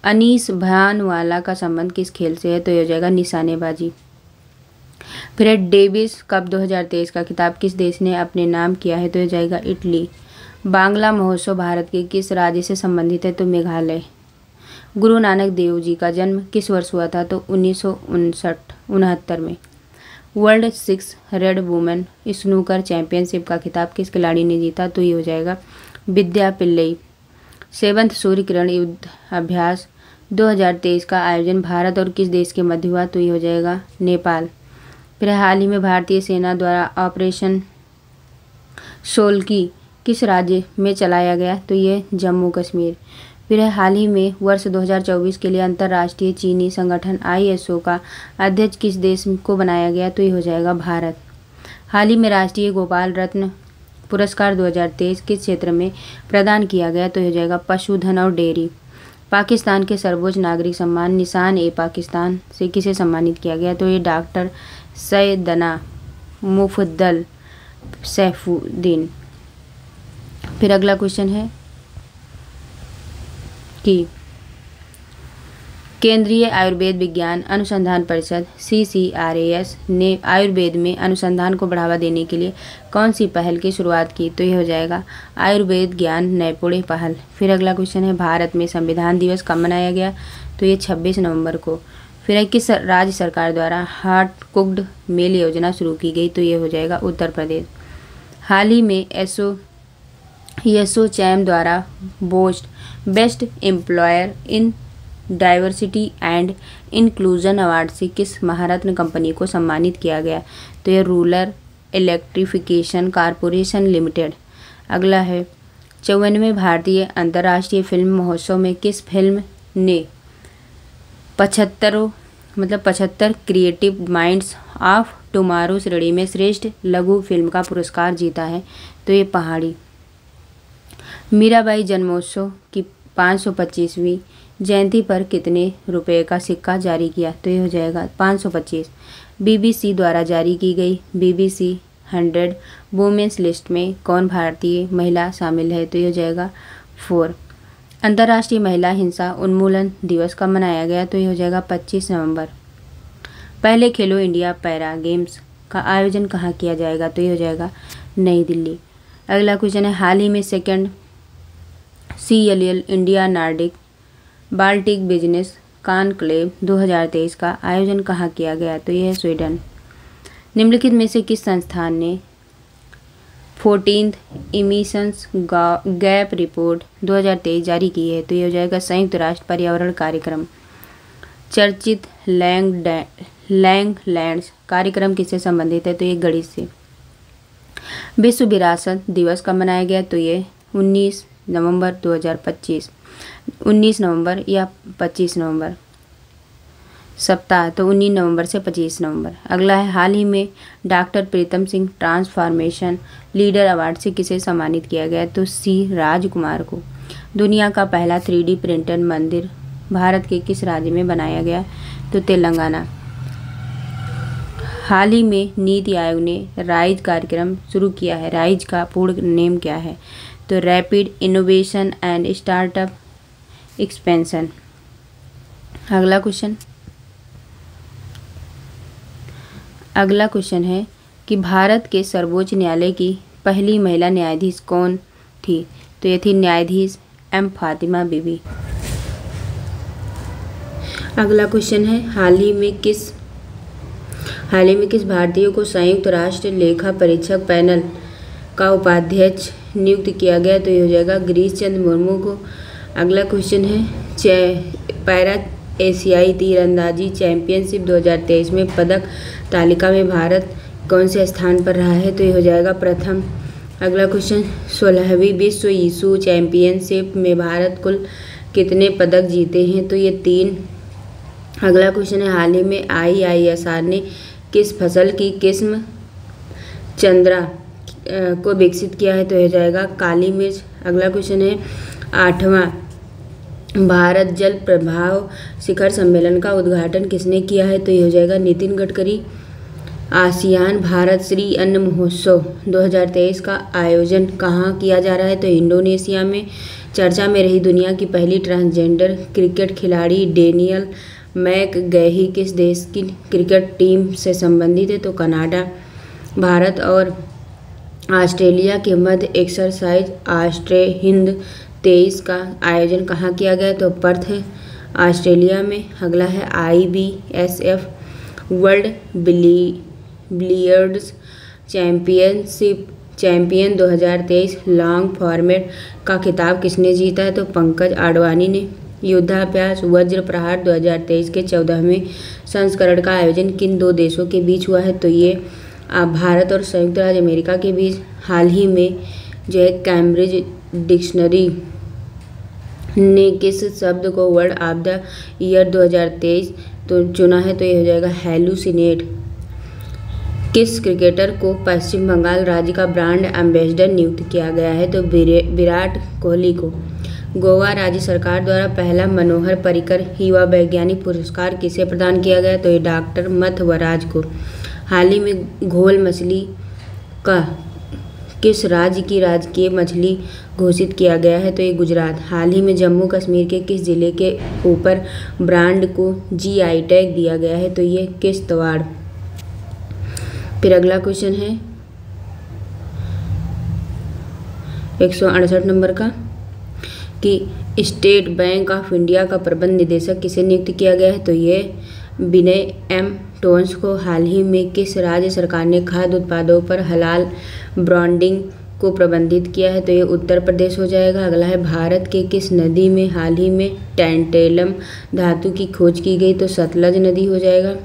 अनीस भानवाला का संबंध किस खेल से है? तो ये हो जाएगा निशानेबाजी। फिर डेविस कप 2023 का खिताब किस देश ने अपने नाम किया है? तो ये जाएगा इटली। बांग्ला महोत्सव भारत के किस राज्य से संबंधित है? तो मेघालय। गुरु नानक देव जी का जन्म किस वर्ष हुआ था? तो 1969 में। World 6 red women snooker championship का खिताब किस खिलाड़ी ने जीता? तो ये हो जाएगा विद्या पिल्लई। 7th सूर्य किरण युद्ध अभ्यास 2023 का आयोजन भारत और किस देश के मध्य हुआ? तो ये हो जाएगा नेपाल। फिर हाल ही में भारतीय सेना द्वारा ऑपरेशन सोल्की किस राज्य में चलाया गया? तो ये जम्मू कश्मीर। फिर हाल ही में वर्ष 2024 के लिए अंतर्राष्ट्रीय चीनी संगठन ISO का अध्यक्ष किस देश को बनाया गया? तो ये हो जाएगा भारत। हाल ही में राष्ट्रीय गोपाल रत्न पुरस्कार 2023 किस क्षेत्र में प्रदान किया गया? तो ये हो जाएगा पशुधन और डेयरी। पाकिस्तान के सर्वोच्च नागरिक सम्मान निशान-ए-पाकिस्तान से किसे सम्मानित किया गया? तो ये डॉक्टर सैयदना मुफद्दल सैफुद्दीन। फिर अगला क्वेश्चन है कि केंद्रीय आयुर्वेद विज्ञान अनुसंधान परिषद CCRAS ने आयुर्वेद में अनुसंधान को बढ़ावा देने के लिए कौन सी पहल की शुरुआत की? तो यह हो जाएगा आयुर्वेद ज्ञान नैपुण्य पहल। फिर अगला क्वेश्चन है भारत में संविधान दिवस कब मनाया गया? तो ये 26 नवंबर को। फिर किस राज्य सरकार द्वारा हॉट कुक्ड मील योजना शुरू की गई? तो ये हो जाएगा उत्तर प्रदेश। हाल ही में एसोचैम द्वारा best employer in diversity and inclusion award से किस महारत्न कंपनी को सम्मानित किया गया? तो ये रूरल इलेक्ट्रिफिकेशन कॉरपोरेशन लिमिटेड। अगला है 54वें भारतीय अंतर्राष्ट्रीय फिल्म महोत्सव में किस फिल्म ने 75 क्रिएटिव माइंड्स ऑफ टुमारो श्रेणी में श्रेष्ठ लघु फिल्म का पुरस्कार जीता है? तो ये पहाड़ी। मीराबाई जन्मोत्सव की 525वीं जयंती पर कितने रुपए का सिक्का जारी किया? तो ये हो जाएगा 525। BBC द्वारा जारी की गई BBC 100 वुमेन्स लिस्ट में कौन भारतीय महिला शामिल है? तो ये हो जाएगा 4। अंतर्राष्ट्रीय महिला हिंसा उन्मूलन दिवस कब मनाया गया? तो ये हो जाएगा 25 नवंबर। पहले खेलो इंडिया पैरा गेम्स का आयोजन कहाँ किया जाएगा? तो ये हो जाएगा नई दिल्ली। अगला क्वेश्चन है हाल ही में 2nd CLL India Nordic Baltic business conclave 2023 का आयोजन कहाँ किया गया? तो यह है स्वीडन। निम्नलिखित में से किस संस्थान ने 14th इमिशंस गैप रिपोर्ट 2023 जारी की है? तो यह हो जाएगा संयुक्त राष्ट्र पर्यावरण कार्यक्रम। चर्चित लैंडलैंड्स कार्यक्रम किससे संबंधित है? तो ये गणित से। विश्व विरासत दिवस कब मनाया गया? तो ये 19 नवंबर 2025। 19 नवंबर या 25 नवंबर सप्ताह, तो 19 नवंबर से 25 नवंबर। अगला है हाल ही में doctor Pritam Singh transformation leader award से किसे सम्मानित किया गया? तो C राजकुमार को। दुनिया का पहला 3D प्रिंटेड मंदिर भारत के किस राज्य में बनाया गया? तो तेलंगाना। हाल ही में नीति आयोग ने राइज कार्यक्रम शुरू किया है। राइज का पूर्ण नेम क्या है? तो rapid innovation and startup expansion. अगला क्वेश्चन है कि भारत के सर्वोच्च न्यायालय की पहली महिला न्यायाधीश कौन थी? तो ये थी न्यायाधीश M फातिमा बीबी। अगला क्वेश्चन है हाल ही में किस भारतीय को संयुक्त राष्ट्र लेखा परीक्षक पैनल का उपाध्यक्ष नियुक्त किया गया? तो ये हो जाएगा गिरीश चंद्र मुर्मू को। अगला क्वेश्चन है पैरा एशियाई तीरंदाजी चैंपियनशिप 2023 में पदक तालिका में भारत कौन से स्थान पर रहा है? तो ये हो जाएगा प्रथम। अगला क्वेश्चन, 16वीं विश्व यीशु चैंपियनशिप में भारत कुल कितने पदक जीते हैं? तो ये 3। अगला क्वेश्चन है, हाल ही में IISR ने किस फसल की किस्म चंद्रा को विकसित किया है? तो हो जाएगा काली मिर्च। अगला क्वेश्चन है, 8वां भारत जल प्रभाव शिखर सम्मेलन का उद्घाटन किसने किया है? तो ये हो जाएगा नितिन गडकरी। आसियान भारत श्री अन्न महोत्सव 2023 का आयोजन कहाँ किया जा रहा है? तो इंडोनेशिया में। चर्चा में रही दुनिया की पहली ट्रांसजेंडर क्रिकेट खिलाड़ी डेनियल मैकगैही किस देश की क्रिकेट टीम से संबंधित है? तो कनाडा। भारत और ऑस्ट्रेलिया के मध्य एक्सरसाइज ऑस्ट्रे हिंद 23 का आयोजन कहाँ किया गया? तो पर्थ ऑस्ट्रेलिया में। अगला है, IBSF world billiards champion 2023 long format का खिताब किसने जीता है? तो पंकज आडवाणी ने। युद्धाभ्यास वज्र प्रहार 2023 के 14वें संस्करण का आयोजन किन 2 देशों के बीच हुआ है? तो ये भारत और संयुक्त राज्य अमेरिका के बीच। हाल ही में जो है कैम्ब्रिज डिक्शनरी ने किस शब्द को वर्ड ऑफ द ईयर 2023 तो चुना है? तो ये हो जाएगा हैलुसिनेट। किस क्रिकेटर को पश्चिम बंगाल राज्य का ब्रांड एम्बेसडर नियुक्त किया गया है? तो विराट कोहली को। गोवा राज्य सरकार द्वारा पहला मनोहर पर्रिकर युवा वैज्ञानिक पुरस्कार किसे प्रदान किया गया? तो ये डॉक्टर मथवराज को। हाल ही में घोल मछली का किस राज्य की राजकीय मछली घोषित किया गया है? तो ये गुजरात। हाल ही में जम्मू कश्मीर के किस जिले के ऊपर ब्रांड को GI टैग दिया गया है? तो ये किश्तवाड़। फिर अगला क्वेश्चन है 168 नंबर का कि स्टेट बैंक ऑफ इंडिया का प्रबंध निदेशक किसे नियुक्त किया गया है? तो ये विनय M टोन्स को। हाल ही में किस राज्य सरकार ने खाद्य उत्पादों पर हलाल ब्रांडिंग को प्रबंधित किया है? तो ये उत्तर प्रदेश हो जाएगा। अगला है, भारत के किस नदी में हाल ही में टैंटेलम धातु की खोज की गई? तो सतलज नदी हो जाएगा।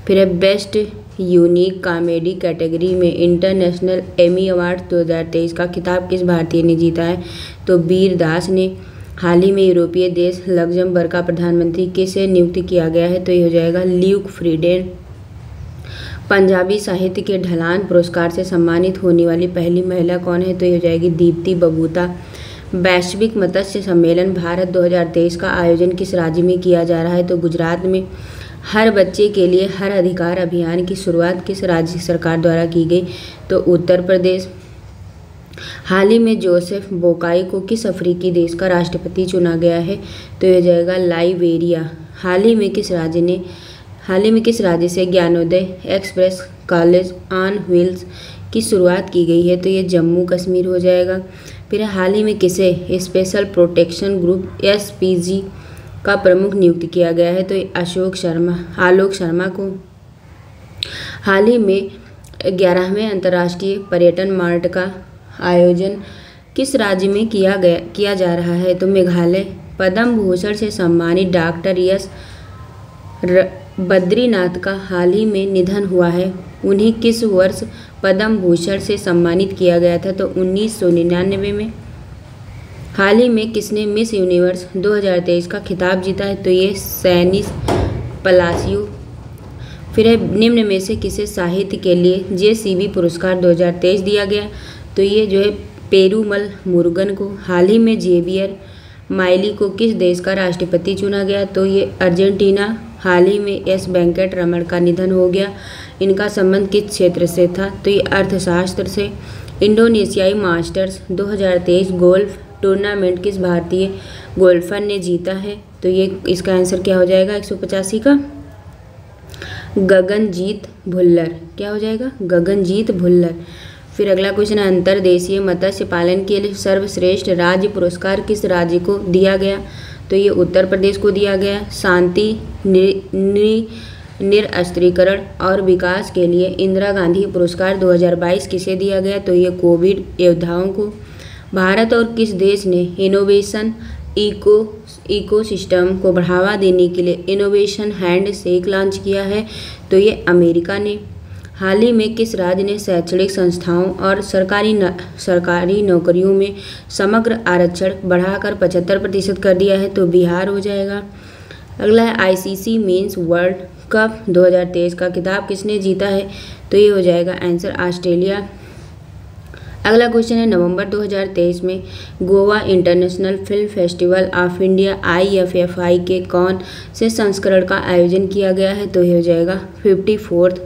फिर है बेस्ट यूनिक कॉमेडी कैटेगरी में इंटरनेशनल एमी अवार्ड 2023 का खिताब किस भारतीय ने जीता है? तो वीर दास ने। हाल ही में यूरोपीय देश लग्जमबर्ग का प्रधानमंत्री किसे नियुक्त किया गया है? तो ये हो जाएगा ल्यूक फ्रीडेन। पंजाबी साहित्य के ढलान पुरस्कार से सम्मानित होने वाली पहली महिला कौन है? तो ये हो जाएगी दीप्ति बबूता। वैश्विक मत्स्य सम्मेलन भारत 2023 का आयोजन किस राज्य में किया जा रहा है? तो गुजरात में। हर बच्चे के लिए हर अधिकार अभियान की शुरुआत किस राज्य सरकार द्वारा की गई? तो उत्तर प्रदेश। हाल ही में जोसेफ बोकाई को किस अफ्रीकी देश का राष्ट्रपति चुना गया है? तो यह जाएगा लाइबेरिया। हाल ही में किस राज्य से Gyanodaya express college on wheels की शुरुआत की गई है? तो ये जम्मू कश्मीर हो जाएगा। फिर हाल ही में किसे स्पेशल प्रोटेक्शन ग्रुप SPG का प्रमुख नियुक्त किया गया है? तो आलोक शर्मा को। हाल ही में 11वें अंतर्राष्ट्रीय पर्यटन मार्ट का आयोजन किस राज्य में किया जा रहा है? तो मेघालय। पद्म भूषण से सम्मानित डॉक्टर यश बद्रीनाथ का हाल ही में निधन हुआ है। उन्हें किस वर्ष पद्म भूषण से सम्मानित किया गया था? तो 1999 में। हाल ही में किसने मिस यूनिवर्स 2023 का खिताब जीता है? तो ये सैनी पलासियो। फिर है, निम्न में से किसे साहित्य के लिए JCB पुरस्कार 2023 दिया गया? तो ये जो है पेरूमल मुरुगन को। हाल ही में जेवियर माइली को किस देश का राष्ट्रपति चुना गया? तो ये अर्जेंटीना। हाल ही में S वेंकट रमण का निधन हो गया। इनका संबंध किस क्षेत्र से था? तो ये अर्थशास्त्र से। इंडोनेशियाई मास्टर्स 2023 गोल्फ टूर्नामेंट किस भारतीय गोल्फर ने जीता है? तो ये इसका आंसर क्या हो जाएगा 185 का? गगनजीत भुल्लर। क्या हो जाएगा? गगनजीत भुल्लर। फिर अगला क्वेश्चन है, अंतर्देशीय मत्स्य पालन के लिए सर्वश्रेष्ठ राज्य पुरस्कार किस राज्य को दिया गया? तो ये उत्तर प्रदेश को दिया गया। शांति निरस्त्रीकरण और विकास के लिए इंदिरा गांधी पुरस्कार 2022 किसे दिया गया? तो ये कोविड योद्धाओं को। भारत और किस देश ने इनोवेशन इकोसिस्टम को बढ़ावा देने के लिए इनोवेशन हैंडशेक लॉन्च किया है? तो ये अमेरिका ने। हाल ही में किस राज्य ने शैक्षणिक संस्थाओं और सरकारी नौकरियों में समग्र आरक्षण बढ़ाकर 75% कर दिया है? तो बिहार हो जाएगा। अगला है आईसीसी मेंस वर्ल्ड कप 2023 का खिताब किसने जीता है? तो ये हो जाएगा आंसर ऑस्ट्रेलिया। अगला क्वेश्चन है नवंबर 2023 में Goa international film festival of India IFFI के कौन से संस्करण का आयोजन किया गया है? तो ये हो जाएगा 54th।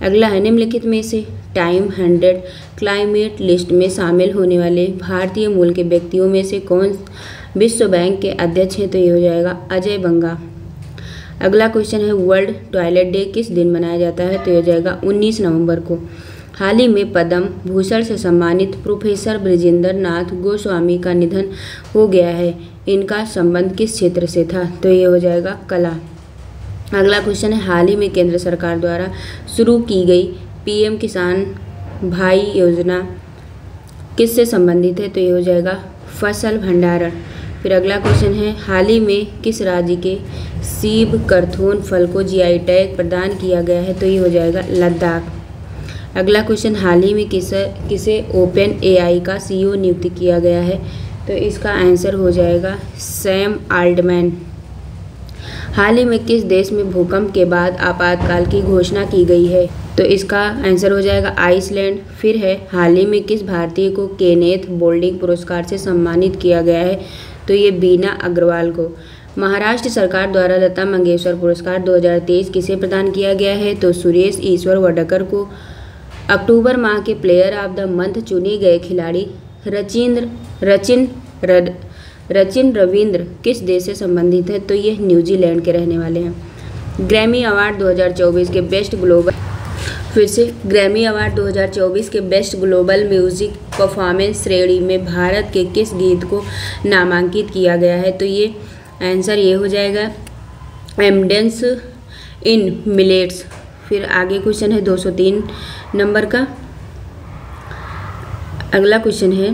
अगला है निम्नलिखित में से टाइम 100 क्लाइमेट लिस्ट में शामिल होने वाले भारतीय मूल के व्यक्तियों में से कौन विश्व बैंक के अध्यक्ष हैं? तो ये हो जाएगा अजय बंगा। अगला क्वेश्चन है वर्ल्ड टॉयलेट डे किस दिन मनाया जाता है? तो ये हो जाएगा 19 नवंबर को। हाल ही में पद्म भूषण से सम्मानित प्रोफेसर ब्रिजेंद्र नाथ गोस्वामी का निधन हो गया है। इनका संबंध किस क्षेत्र से था? तो ये हो जाएगा कला। अगला क्वेश्चन है हाल ही में केंद्र सरकार द्वारा शुरू की गई PM किसान भाई योजना किससे संबंधित है? तो ये हो जाएगा फसल भंडारण। फिर अगला क्वेश्चन है हाल ही में किस राज्य के सीब करथोन फल को GI टैग प्रदान किया गया है? तो ये हो जाएगा लद्दाख। अगला क्वेश्चन हाल ही में किसे OpenAI का CEO नियुक्त किया गया है? तो इसका आंसर हो जाएगा सैम आल्टमैन। हाल ही में किस देश में भूकंप के बाद आपातकाल की घोषणा की गई है? तो इसका आंसर हो जाएगा आइसलैंड। फिर है हाल ही में किस भारतीय को केनेथ बोल्डिंग पुरस्कार से सम्मानित किया गया है? तो ये बीना अग्रवाल को। महाराष्ट्र सरकार द्वारा लता मंगेशकर पुरस्कार 2023 किसे प्रदान किया गया है? तो सुरेश ईश्वर वडकर को। अक्टूबर माह के प्लेयर ऑफ द मंथ चुने गए खिलाड़ी रचिन रविंद्र किस देश से संबंधित है? तो ये न्यूजीलैंड के रहने वाले हैं। ग्रैमी अवार्ड 2024 के बेस्ट ग्लोबल म्यूजिक परफॉर्मेंस श्रेणी में भारत के किस गीत को नामांकित किया गया है? तो ये आंसर ये हो जाएगा एमडेंस इन मिलेट्स। फिर आगे क्वेश्चन है 203 नंबर का। अगला क्वेश्चन है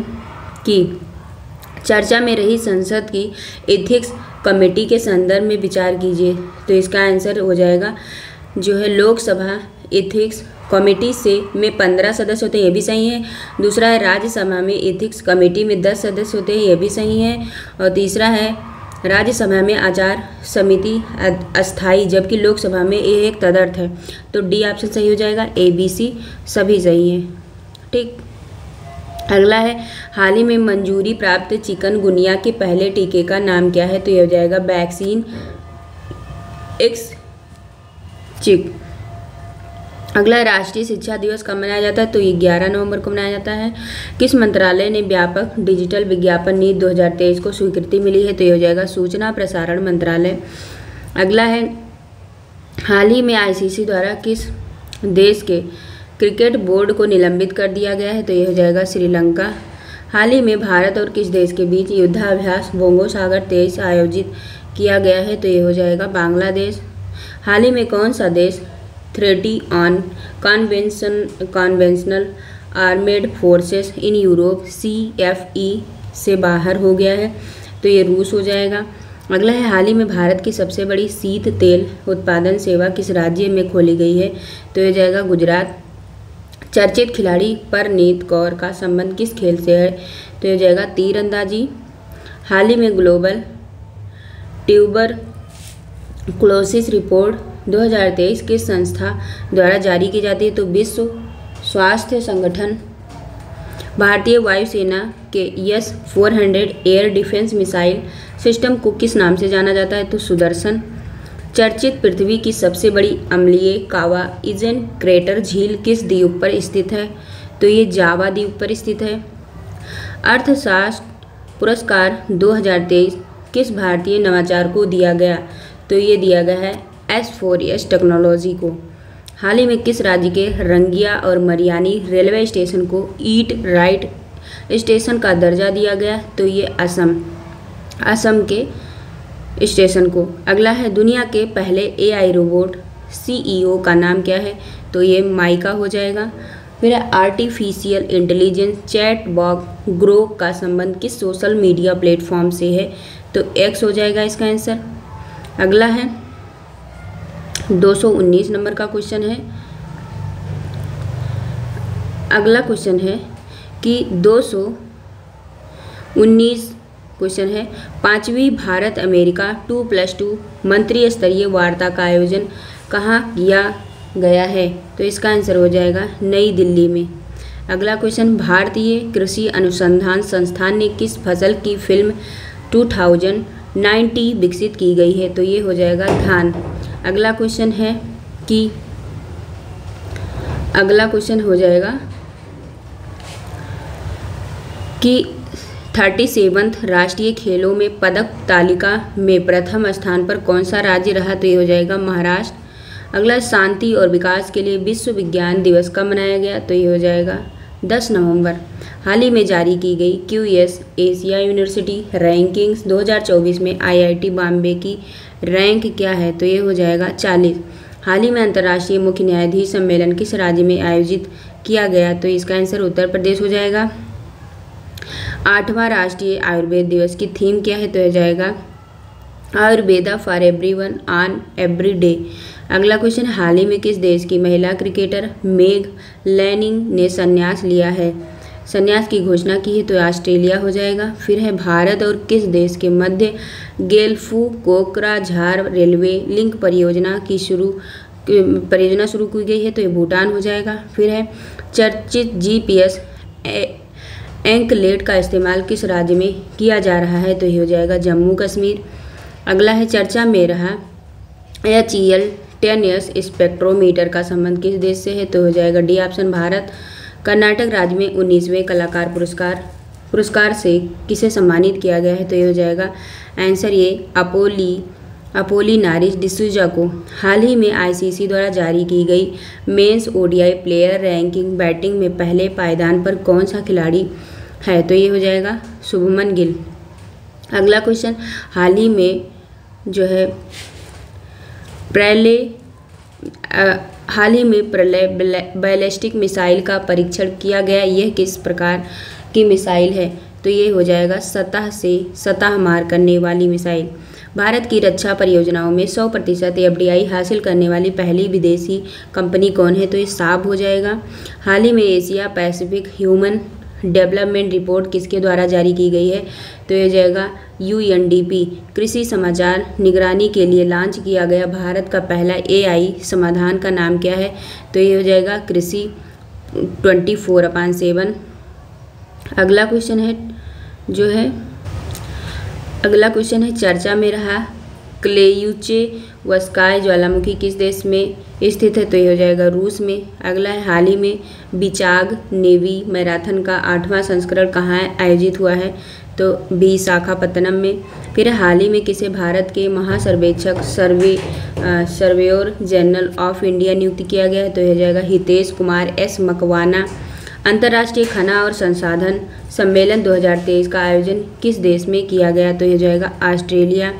कि चर्चा में रही संसद की एथिक्स कमेटी के संदर्भ में विचार कीजिए। तो इसका आंसर हो जाएगा जो है लोकसभा एथिक्स कमेटी में 15 सदस्य होते हैं, ये भी सही है। दूसरा है राज्यसभा में एथिक्स कमेटी में 10 सदस्य होते हैं, ये भी सही है। और तीसरा है राज्यसभा में आचार समिति अस्थायी, जबकि लोकसभा में ये एक तदर्थ है। तो डी ऑप्शन सही हो जाएगा। ABC सभी सही है। ठीक। अगला है हाल ही में मंजूरी प्राप्त चिकनगुनिया के पहले टीके का नाम क्या है? तो ये हो जाएगा वैक्सीन एक्स चिक। अगला राष्ट्रीय शिक्षा दिवस कब मनाया जाता है? तो ये 11 नवंबर को मनाया जाता है। किस मंत्रालय ने व्यापक डिजिटल विज्ञापन नीति 2023 को स्वीकृति मिली है? तो ये हो जाएगा सूचना प्रसारण मंत्रालय। अगला है हाल ही में ICC द्वारा किस देश के क्रिकेट बोर्ड को निलंबित कर दिया गया है? तो ये हो जाएगा श्रीलंका। हाल ही में भारत और किस देश के बीच युद्धाभ्यास बोंगो सागर 23 आयोजित किया गया है? तो ये हो जाएगा बांग्लादेश। हाल ही में कौन सा देश treaty on conventional armed forces in Europe CFE से बाहर हो गया है? तो ये रूस हो जाएगा। अगला है हाल ही में भारत की सबसे बड़ी शीत तेल उत्पादन सेवा किस राज्य में खोली गई है? तो ये जाएगा गुजरात। चर्चित खिलाड़ी परनीत कौर का संबंध किस खेल से है? तो ये जाएगा तीरंदाजी। हाल ही में ग्लोबल ट्यूबरक्लोसिस रिपोर्ट 2023 किस संस्था द्वारा जारी की जाती है? तो विश्व स्वास्थ्य संगठन। भारतीय वायुसेना के S-400 air defence missile system को किस नाम से जाना जाता है? तो सुदर्शन। चर्चित पृथ्वी की सबसे बड़ी अम्लीय कावा इजन क्रेटर झील किस द्वीप पर स्थित है? तो ये जावा द्वीप पर स्थित है। अर्थशास्त्र पुरस्कार 2023 किस भारतीय नवाचार को दिया गया? तो ये दिया गया है S4S टेक्नोलॉजी को। हाल ही में किस राज्य के रंगिया और मरियानी रेलवे स्टेशन को ईट राइट स्टेशन का दर्जा दिया गया? तो ये असम के स्टेशन को। अगला है दुनिया के पहले AI रोबोट CEO का नाम क्या है? तो ये माइका हो जाएगा। फिर आर्टिफिशियल इंटेलिजेंस चैटबॉट ग्रोक का संबंध किस सोशल मीडिया प्लेटफॉर्म से है? तो एक्स हो जाएगा इसका आंसर। अगला है 219 नंबर का क्वेश्चन है। अगला क्वेश्चन है कि 219 क्वेश्चन है, 5वीं भारत अमेरिका 2+2 मंत्री स्तरीय वार्ता का आयोजन कहाँ किया गया है? तो इसका आंसर हो जाएगा नई दिल्ली में। अगला क्वेश्चन, भारतीय कृषि अनुसंधान संस्थान ने किस फसल की फिल्म 2090 विकसित की गई है? तो ये हो जाएगा धान। अगला क्वेश्चन है कि अगला क्वेश्चन हो जाएगा कि 37वें राष्ट्रीय खेलों में पदक तालिका में प्रथम स्थान पर कौन सा राज्य रहा? तो ये हो जाएगा महाराष्ट्र। अगला, शांति और विकास के लिए विश्व विज्ञान दिवस कब मनाया गया? तो ये हो जाएगा 10 नवंबर। हाल ही में जारी की गई QS एशिया यूनिवर्सिटी रैंकिंग्स 2024 में IIT बॉम्बे की रैंक क्या है? तो ये हो जाएगा 40। हाल ही में अंतर्राष्ट्रीय मुख्य न्यायाधीश सम्मेलन किस राज्य में आयोजित किया गया? तो इसका आंसर उत्तर प्रदेश हो जाएगा। 8वां राष्ट्रीय आयुर्वेद दिवस की थीम क्या है? तो हो जाएगा Ayurveda for everyone on every day. अगला क्वेश्चन, हाल ही में किस देश की महिला क्रिकेटर मेग लैनिंग ने संन्यास लिया है? संन्यास की घोषणा की है? तो ऑस्ट्रेलिया हो जाएगा। फिर है, भारत और किस देश के मध्य गेल्फू कोकराझार रेलवे लिंक परियोजना शुरू की गई है? तो ये भूटान हो जाएगा। फिर है, चर्चित GPS एंकलेट का इस्तेमाल किस राज्य में किया जा रहा है? तो ये हो जाएगा जम्मू कश्मीर। अगला है, चर्चा में रहा HEL 10S स्पेक्ट्रोमीटर का संबंध किस देश से है? तो हो जाएगा डी ऑप्शन भारत। कर्नाटक राज्य में 19वें कलाकार पुरस्कार से किसे सम्मानित किया गया है? तो ये हो जाएगा आंसर ये अपोलिनारिस डिसूजा को। हाल ही में ICC द्वारा जारी की गई men's ODI player ranking batting में पहले पायदान पर कौन सा खिलाड़ी है? तो ये हो जाएगा शुभमन गिल। अगला क्वेश्चन, हाल ही में जो है प्रलय बैलिस्टिक मिसाइल का परीक्षण किया गया, यह किस प्रकार की मिसाइल है? तो ये हो जाएगा सतह से सतह मार करने वाली मिसाइल। भारत की रक्षा परियोजनाओं में 100% FDI हासिल करने वाली पहली विदेशी कंपनी कौन है? तो ये साब हो जाएगा। हाल ही में Asia Pacific human development report किसके द्वारा जारी की गई है? तो ये जाएगा UNDP। कृषि समाचार निगरानी के लिए लॉन्च किया गया भारत का पहला AI समाधान का नाम क्या है? तो ये हो जाएगा कृषि 24/7। अगला क्वेश्चन है चर्चा में रहा क्लेयूचेवस्काय ज्वालामुखी किस देश में स्थित है? तो ये हो जाएगा रूस में। अगला है, हाल ही में बिचाग नेवी मैराथन का 8वां संस्करण कहाँ आयोजित हुआ है? तो विशाखापत्तनम में। फिर हाल ही में किसे भारत के महासर्वेक्षक सर्वेयर जनरल ऑफ इंडिया नियुक्त किया गया है? तो यह जाएगा हितेश कुमार S मकवाना। अंतर्राष्ट्रीय खाना और संसाधन सम्मेलन 2023 का आयोजन किस देश में किया गया? तो यह जाएगा ऑस्ट्रेलिया।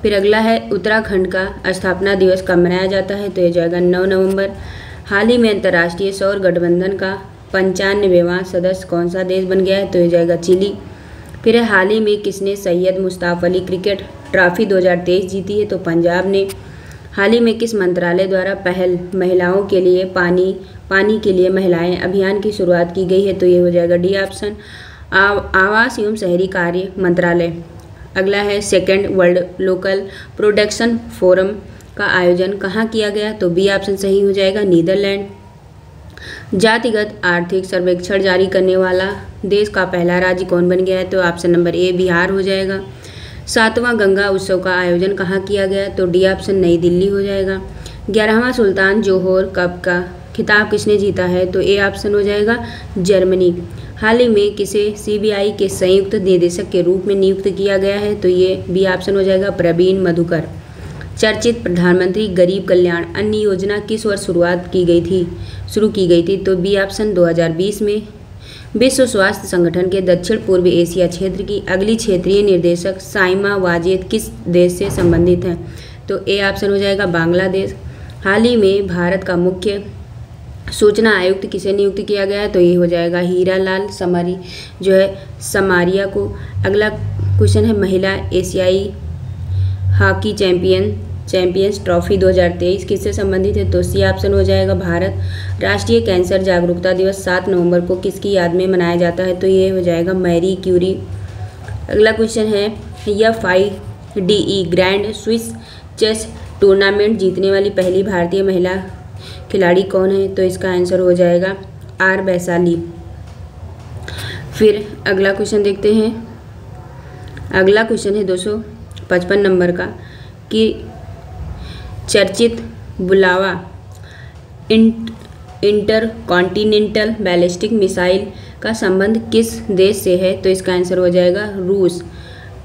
फिर अगला है, उत्तराखंड का स्थापना दिवस कब मनाया जाता है? तो यह जाएगा 9 नवंबर। हाल ही में अंतर्राष्ट्रीय सौर गठबंधन का 95वां सदस्य कौन सा देश बन गया है? तो यह जाएगा चिली। फिर हाल ही में किसने सैयद मुश्ताक अली क्रिकेट ट्रॉफी 2023 जीती है? तो पंजाब ने। हाल ही में किस मंत्रालय द्वारा पहल महिलाओं के लिए पानी के लिए महिलाएं अभियान की शुरुआत की गई है? तो ये हो जाएगा डी ऑप्शन आवास एवं शहरी कार्य मंत्रालय। अगला है, second world local production forum का आयोजन कहाँ किया गया? तो बी ऑप्शन सही हो जाएगा नीदरलैंड। जातिगत आर्थिक सर्वेक्षण जारी करने वाला देश का पहला राज्य कौन बन गया है? तो ऑप्शन नंबर ए बिहार हो जाएगा। 7वां गंगा उत्सव का आयोजन कहाँ किया गया? तो डी ऑप्शन नई दिल्ली हो जाएगा। 11वां सुल्तान जोहोर कप का खिताब किसने जीता है? तो ए ऑप्शन हो जाएगा जर्मनी। हाल ही में किसे CBI के संयुक्त निदेशक के रूप में नियुक्त किया गया है? तो ये बी ऑप्शन हो जाएगा प्रवीण मधुकर। चर्चित प्रधानमंत्री गरीब कल्याण अन्न योजना किस वर्ष शुरू की गई थी? तो बी ऑप्शन 2020 में। विश्व स्वास्थ्य संगठन के दक्षिण पूर्व एशिया क्षेत्र की अगली क्षेत्रीय निर्देशक साइमा वाजेद किस देश से संबंधित हैं? तो ए ऑप्शन हो जाएगा बांग्लादेश। हाल ही में भारत का मुख्य सूचना आयुक्त किसे नियुक्त किया गया है, तो ये हो जाएगा हीरालाल समारी जो है समारिया को। अगला क्वेश्चन है महिला एशियाई हॉकी चैंपियंस ट्रॉफी 2023 किससे संबंधित है, तो सी ऑप्शन हो जाएगा भारत। राष्ट्रीय कैंसर जागरूकता दिवस 7 नवंबर को किसकी याद में मनाया जाता है, तो ये हो जाएगा मैरी क्यूरी। अगला क्वेश्चन है FIDE grand Swiss chess tournament जीतने वाली पहली भारतीय महिला खिलाड़ी कौन है, तो इसका आंसर हो जाएगा आर वैशाली। फिर अगला क्वेश्चन देखते हैं। अगला क्वेश्चन है 255 नंबर का कि चर्चित बुलावा इंटर कॉन्टिनेंटल बैलिस्टिक मिसाइल का संबंध किस देश से है, तो इसका आंसर हो जाएगा रूस।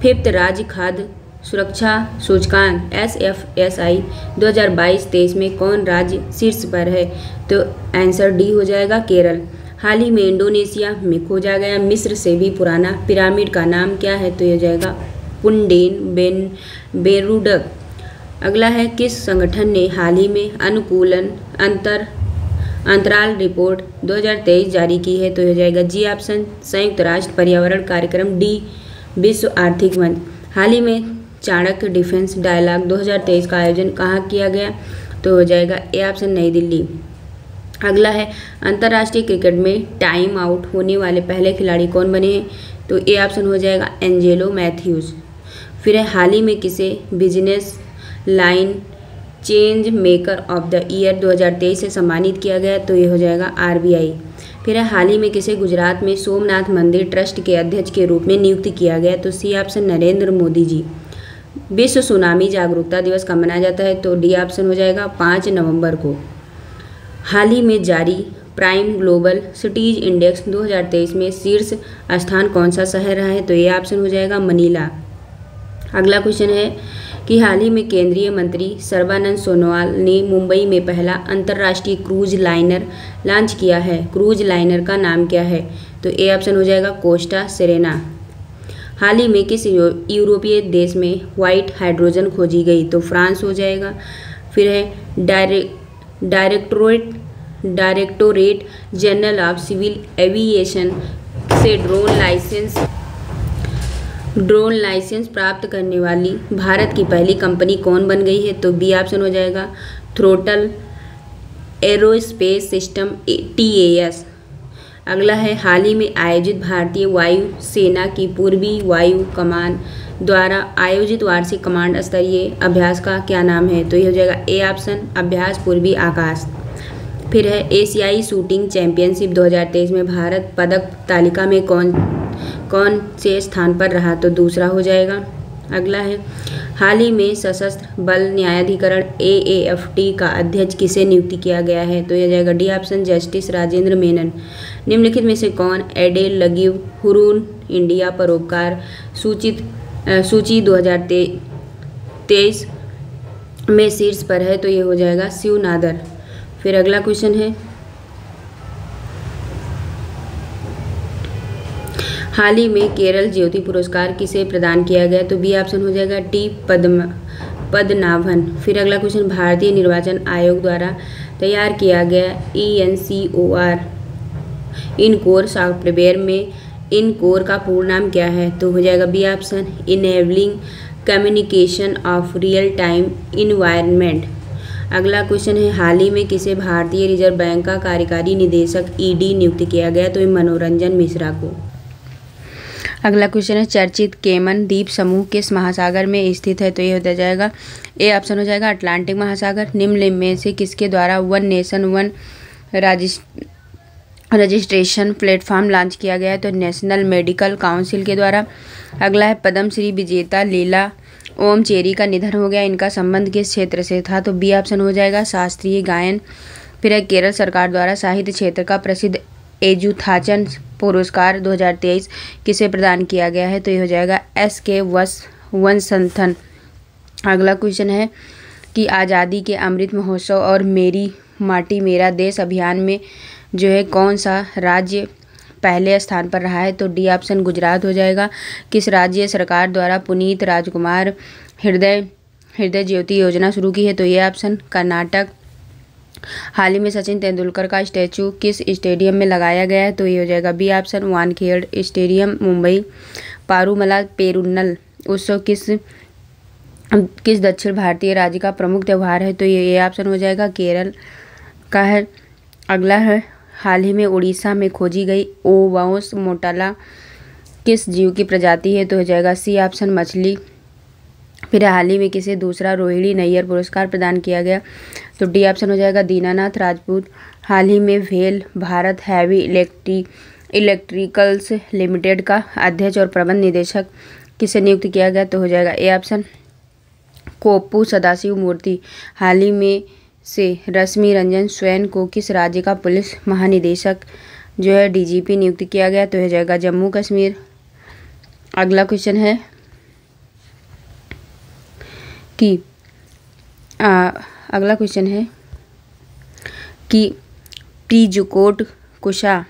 5th राज्य खाद्य सुरक्षा सूचकांक SFSI 2022-23 में कौन राज्य शीर्ष पर है, तो आंसर डी हो जाएगा केरल। हाल ही में इंडोनेशिया में खोजा गया मिस्र से भी पुराना पिरामिड का नाम क्या है, तो ये हो जाएगा पुंडेन बेरुडक। अगला है किस संगठन ने हाल ही में अनुकूलन अंतराल रिपोर्ट 2023 जारी की है, तो हो जाएगा जी ऑप्शन संयुक्त राष्ट्र पर्यावरण कार्यक्रम डी विश्व आर्थिक मंच। हाल ही में चाणक्य डिफेंस डायलॉग 2023 का आयोजन कहाँ किया गया, तो हो जाएगा ए ऑप्शन नई दिल्ली। अगला है अंतर्राष्ट्रीय क्रिकेट में टाइम आउट होने वाले पहले खिलाड़ी कौन बने हैं, तो ए ऑप्शन हो जाएगा एंजेलो मैथ्यूज। फिर है हाल ही में किसे business line change maker of the year 2023 से सम्मानित किया गया, तो ये हो जाएगा RBI। फिर है हाल ही में किसे गुजरात में सोमनाथ मंदिर ट्रस्ट के अध्यक्ष के रूप में नियुक्त किया गया, तो सी ऑप्शन नरेंद्र मोदी जी। विश्व सुनामी जागरूकता दिवस कब मनाया जाता है, तो डी ऑप्शन हो जाएगा 5 नवंबर को। हाल ही में जारी प्राइम ग्लोबल सिटीज इंडेक्स 2023 में शीर्ष स्थान कौन सा शहर रहा है, तो ये ऑप्शन हो जाएगा मनीला। अगला क्वेश्चन है कि हाल ही में केंद्रीय मंत्री सर्बानंद सोनोवाल ने मुंबई में पहला अंतर्राष्ट्रीय क्रूज लाइनर लॉन्च किया है। क्रूज लाइनर का नाम क्या है, तो ए ऑप्शन हो जाएगा कोस्टा सेरेना। हाल ही में किस यूरोपीय देश में व्हाइट हाइड्रोजन खोजी गई, तो फ्रांस हो जाएगा। फिर है Directorate General of Civil Aviation से ड्रोन लाइसेंस प्राप्त करने वाली भारत की पहली कंपनी कौन बन गई है, तो बी ऑप्शन हो जाएगा थ्रोटल एरोस्पेस सिस्टम TAS। अगला है हाल ही में आयोजित भारतीय वायु सेना की पूर्वी वायु कमान द्वारा आयोजित वार्षिक कमांड स्तरीय अभ्यास का क्या नाम है, तो ये हो जाएगा ए ऑप्शन अभ्यास पूर्वी आकाश। फिर है एशियाई शूटिंग चैंपियनशिप 2023 में भारत पदक तालिका में कौन से स्थान पर रहा, तो दूसरा हो जाएगा। अगला है हाल ही में सशस्त्र बल न्यायाधिकरण AAFT का अध्यक्ष किसे नियुक्त किया गया है, तो यह जाएगा D option justice Rajendra Menon. निम्नलिखित में से कौन एडेल लगिव हुरून इंडिया परोपकार सूची 2023 में शीर्ष पर है, तो ये हो जाएगा शिव नादर। फिर अगला क्वेश्चन है हाल ही में केरल ज्योति पुरस्कार किसे प्रदान किया गया, तो बी ऑप्शन हो जाएगा टी पद्मनाभन। फिर अगला क्वेश्चन भारतीय निर्वाचन आयोग द्वारा तैयार किया गया ENCOR इनकोर सॉफ्टवेयर में इनकोर का पूर्ण नाम क्या है, तो हो जाएगा B option enabling communication of real time environment. अगला क्वेश्चन है हाल ही में किसे भारतीय रिजर्व बैंक का कार्यकारी निदेशक ED नियुक्त किया गया, तो मनोरंजन मिश्रा को। अगला क्वेश्चन है चर्चित केमन द्वीप समूह किस महासागर में स्थित है, तो ये होता जाएगा ए ऑप्शन हो जाएगा अटलांटिक महासागर। निम्न में से किसके द्वारा one nation one registration platform launch किया गया है, तो नेशनल मेडिकल काउंसिल के द्वारा। अगला है पद्मश्री विजेता लीला ओमचेरी का निधन हो गया, इनका संबंध किस क्षेत्र से था, तो बी ऑप्शन हो जाएगा शास्त्रीय गायन। फिर है केरल सरकार द्वारा साहित्य क्षेत्र का प्रसिद्ध एजुथाचन पुरस्कार 2023 किसे प्रदान किया गया है, तो ये हो जाएगा SK वंशंथन। अगला क्वेश्चन है कि आज़ादी के अमृत महोत्सव और मेरी माटी मेरा देश अभियान में जो है कौन सा राज्य पहले स्थान पर रहा है, तो डी ऑप्शन गुजरात हो जाएगा। किस राज्य सरकार द्वारा पुनीत राजकुमार हृदय ज्योति योजना शुरू की है, तो ये ऑप्शन कर्नाटक। हाल ही में सचिन तेंदुलकर का स्टैचू किस स्टेडियम में लगाया गया है? तो ये हो जाएगा B option Wankhede stadium Mumbai. Parumala Perunnal उत्सव किस किस दक्षिण भारतीय राज्य का प्रमुख त्यौहार है? तो ये ऑप्शन हो जाएगा केरल का है। अगला है, हाल ही में उड़ीसा में खोजी गई ओवाओस मोटाला किस जीव की प्रजाति है? तो हो जाएगा सी ऑप्शन मछली। फिर हाल ही में किसे दूसरा रोहिणी नैयर पुरस्कार प्रदान किया गया? तो डी ऑप्शन हो जाएगा दीनानाथ राजपूत। हाल ही में भेल भारत हैवी इलेक्ट्रिकल्स लिमिटेड का अध्यक्ष और प्रबंध निदेशक किसे नियुक्त किया गया? तो हो जाएगा ए ऑप्शन कोप्पू सदाशिव मूर्ति। हाल ही में से रश्मि रंजन स्वैन को किस राज्य का पुलिस महानिदेशक जो है डीजीपी नियुक्त किया गया? तो हो जाएगा जम्मू कश्मीर। अगला क्वेश्चन है कि अगला क्वेश्चन है कि प्रीजुकोट कुशा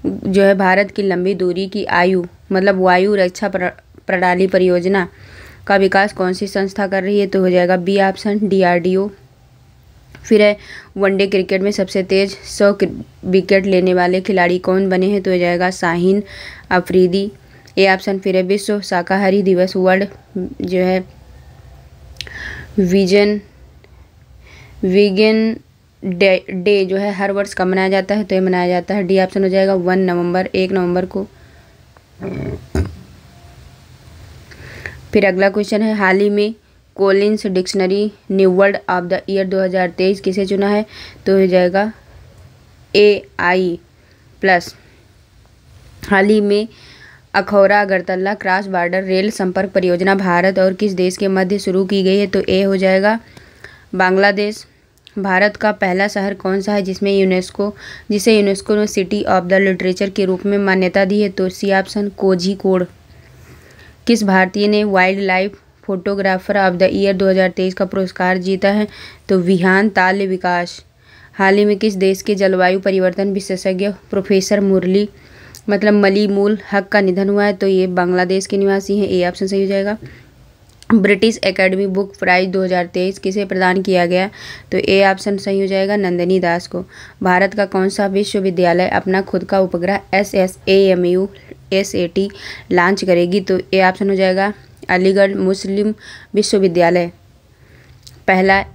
जो है भारत की लंबी दूरी की मतलब वायु रक्षा प्रणाली परियोजना का विकास कौन सी संस्था कर रही है? तो हो जाएगा बी ऑप्शन डीआरडीओ। फिर है, वनडे क्रिकेट में सबसे तेज 100 विकेट लेने वाले खिलाड़ी कौन बने हैं? तो हो जाएगा शाहीन अफरीदी, ए ऑप्शन। फिर है, विश्व शाकाहारी दिवस वर्ल्ड जो है वीगन डे जो है हर वर्ष कब मनाया जाता है? तो ये मनाया जाता है, डी ऑप्शन हो जाएगा 1 नवंबर को। फिर अगला क्वेश्चन है, हाल ही में Collins dictionary new word of the year 2023 किसे चुना है? तो हो जाएगा AI+। हाल ही में Akhaura Agartala cross border rail संपर्क परियोजना भारत और किस देश के मध्य शुरू की गई है? तो ए हो जाएगा बांग्लादेश। भारत का पहला शहर कौन सा है जिसे यूनेस्को ने सिटी ऑफ द लिटरेचर के रूप में मान्यता दी है? तो सी ऑप्शन कोझिकोड। किस भारतीय ने wild life photographer of the year 2023 का पुरस्कार जीता है? तो विहान ताल्य विकास। हाल ही में किस देश के जलवायु परिवर्तन विशेषज्ञ प्रोफेसर मलीमूल हक का निधन हुआ है? तो ये बांग्लादेश के निवासी हैं, ए ऑप्शन सही हो जाएगा। ब्रिटिश एकेडमी बुक प्राइज 2023 किसे प्रदान किया गया? तो ए ऑप्शन सही हो जाएगा नंदिनी दास को। भारत का कौन सा विश्वविद्यालय अपना खुद का उपग्रह SSAMU SAT लॉन्च करेगी? तो ए ऑप्शन हो जाएगा अलीगढ़ मुस्लिम विश्वविद्यालय। पहला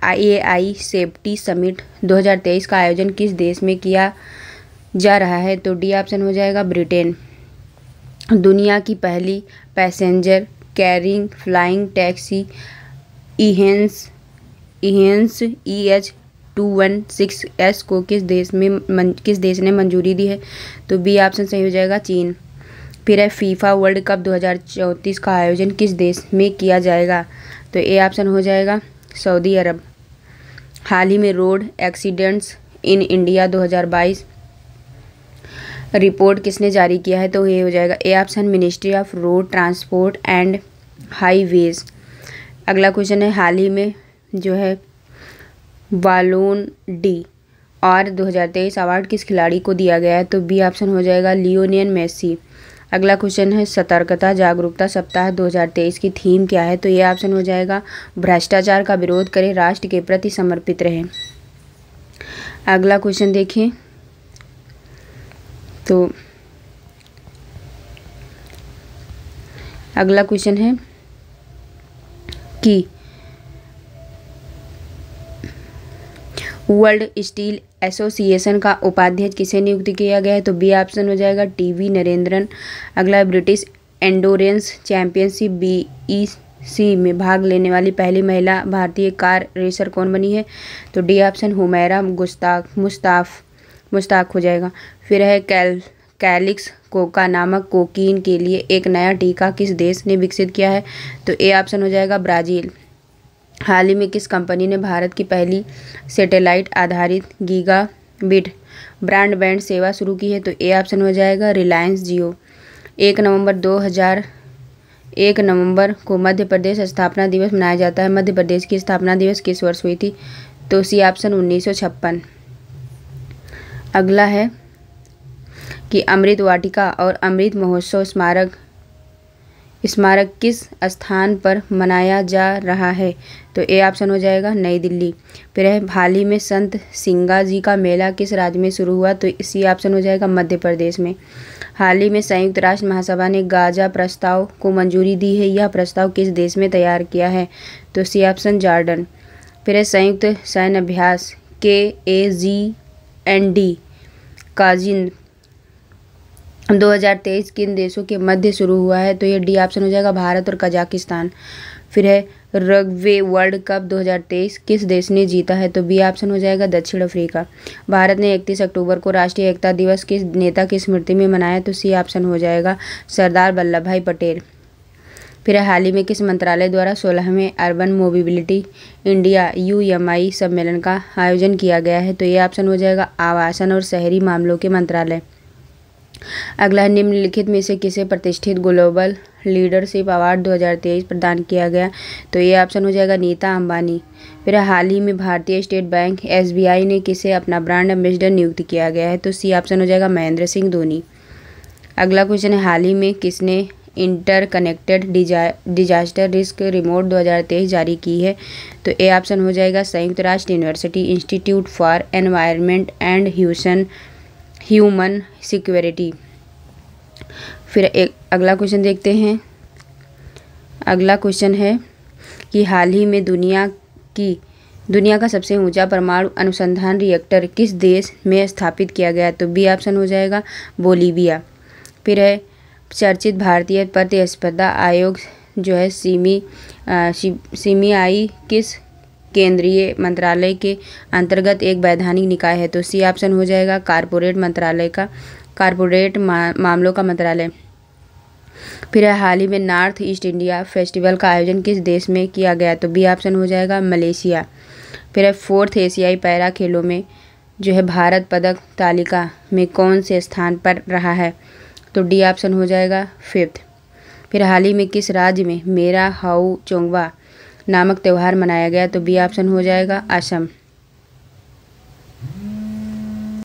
IAI सेफ्टी समिट 2023 का आयोजन किस देश में किया जा रहा है? तो डी ऑप्शन हो जाएगा ब्रिटेन। दुनिया की पहली passenger carrying flying taxi EHang EH216S को किस देश ने मंजूरी दी है? तो बी ऑप्शन सही हो जाएगा चीन। फिर है, फीफा वर्ल्ड कप 2034 का आयोजन किस देश में किया जाएगा? तो ए ऑप्शन हो जाएगा सऊदी अरब। हाल ही में road accidents in India 2022 report किसने जारी किया है? तो ये हो जाएगा A option ministry of road transport and highways. अगला क्वेश्चन है, हाल ही में जो है बालोन डी और 2023 अवार्ड किस खिलाड़ी को दिया गया है? तो बी ऑप्शन हो जाएगा लियोनेल मेसी। अगला क्वेश्चन है, सतर्कता जागरूकता सप्ताह 2023 की थीम क्या है? तो ये ऑप्शन हो जाएगा भ्रष्टाचार का विरोध करें, राष्ट्र के प्रति समर्पित रहें। अगला क्वेश्चन देखें तो अगला क्वेश्चन है कि वर्ल्ड स्टील एसोसिएशन का उपाध्यक्ष किसे नियुक्त किया गया है? तो बी ऑप्शन हो जाएगा टीवी नरेंद्रन। अगला, ब्रिटिश एंडोरेंस चैंपियनशिप BEC में भाग लेने वाली पहली महिला भारतीय कार रेसर कौन बनी है? तो डी ऑप्शन हुमैरा मुश्ताक हो जाएगा। फिर है, कैलिक्स कोका नामक कोकीन के लिए एक नया टीका किस देश ने विकसित किया है? तो ए ऑप्शन हो जाएगा ब्राज़ील। हाल ही में किस कंपनी ने भारत की पहली सैटेलाइट आधारित गीगाबिट ब्रॉडबैंड सेवा शुरू की है? तो ए ऑप्शन हो जाएगा रिलायंस जियो। 1 नवंबर को मध्य प्रदेश स्थापना दिवस मनाया जाता है। मध्य प्रदेश की स्थापना दिवस किस वर्ष हुई थी? तो सी ऑप्शन 1956। अगला है कि अमृत वाटिका और अमृत महोत्सव स्मारक स्मारक किस स्थान पर मनाया जा रहा है? तो ए ऑप्शन हो जाएगा नई दिल्ली। फिर है हाल ही में संत सिंगा जी का मेला किस राज्य में शुरू हुआ? तो सी ऑप्शन हो जाएगा मध्य प्रदेश में। हाल ही में संयुक्त राष्ट्र महासभा ने गाजा प्रस्ताव को मंजूरी दी है, यह प्रस्ताव किस देश में तैयार किया है? तो सी ऑप्शन जॉर्डन। फिर है संयुक्त सैन्य अभ्यास KAZND काजिन 2023 किन देशों के मध्य शुरू हुआ है? तो ये डी ऑप्शन हो जाएगा भारत और कजाकिस्तान। फिर है रग्बी वर्ल्ड कप 2023 किस देश ने जीता है? तो बी ऑप्शन हो जाएगा दक्षिण अफ्रीका। भारत ने 31 अक्टूबर को राष्ट्रीय एकता दिवस किस नेता की स्मृति में मनाया? तो सी ऑप्शन हो जाएगा सरदार वल्लभ भाई पटेल। फिर हाल ही में किस मंत्रालय द्वारा 16वें अर्बन मोबिलिटी इंडिया UMI सम्मेलन का आयोजन किया गया है? तो ये ऑप्शन हो जाएगा आवासन और शहरी मामलों के मंत्रालय। अगला निम्नलिखित में से किसे प्रतिष्ठित ग्लोबल लीडरशिप अवार्ड 2023 प्रदान किया गया? तो ये ऑप्शन हो जाएगा नीता अंबानी। फिर हाल ही में भारतीय स्टेट बैंक SBI ने किसे अपना ब्रांड एम्बेसडर नियुक्त किया गया है? तो सी ऑप्शन हो जाएगा महेंद्र सिंह धोनी। अगला क्वेश्चन है हाल ही में किसने इंटरकनेक्टेड डिजास्टर रिस्क रिपोर्ट 2023 जारी की है? तो ए ऑप्शन हो जाएगा संयुक्त राष्ट्र university institute for environment and human security. फिर एक अगला क्वेश्चन देखते हैं। अगला क्वेश्चन है कि हाल ही में दुनिया का सबसे ऊंचा परमाणु अनुसंधान रिएक्टर किस देश में स्थापित किया गया? तो बी ऑप्शन हो जाएगा बोलीविया। फिर है चर्चित भारतीय प्रतिस्पर्धा आयोग जो है CMI किस केंद्रीय मंत्रालय के अंतर्गत एक वैधानिक निकाय है? तो सी ऑप्शन हो जाएगा कारपोरेट मामलों का मंत्रालय। फिर हाल ही में नॉर्थ ईस्ट इंडिया फेस्टिवल का आयोजन किस देश में किया गया? तो बी ऑप्शन हो जाएगा मलेशिया। फिर 4th एशियाई पैरा खेलों में जो है भारत पदक तालिका में कौन से स्थान पर रहा है? तो डी ऑप्शन हो जाएगा 5th। फिर हाल ही में किस राज्य में मेरा हाउ चोंगवा नामक त्यौहार मनाया गया? तो बी ऑप्शन हो जाएगा असम।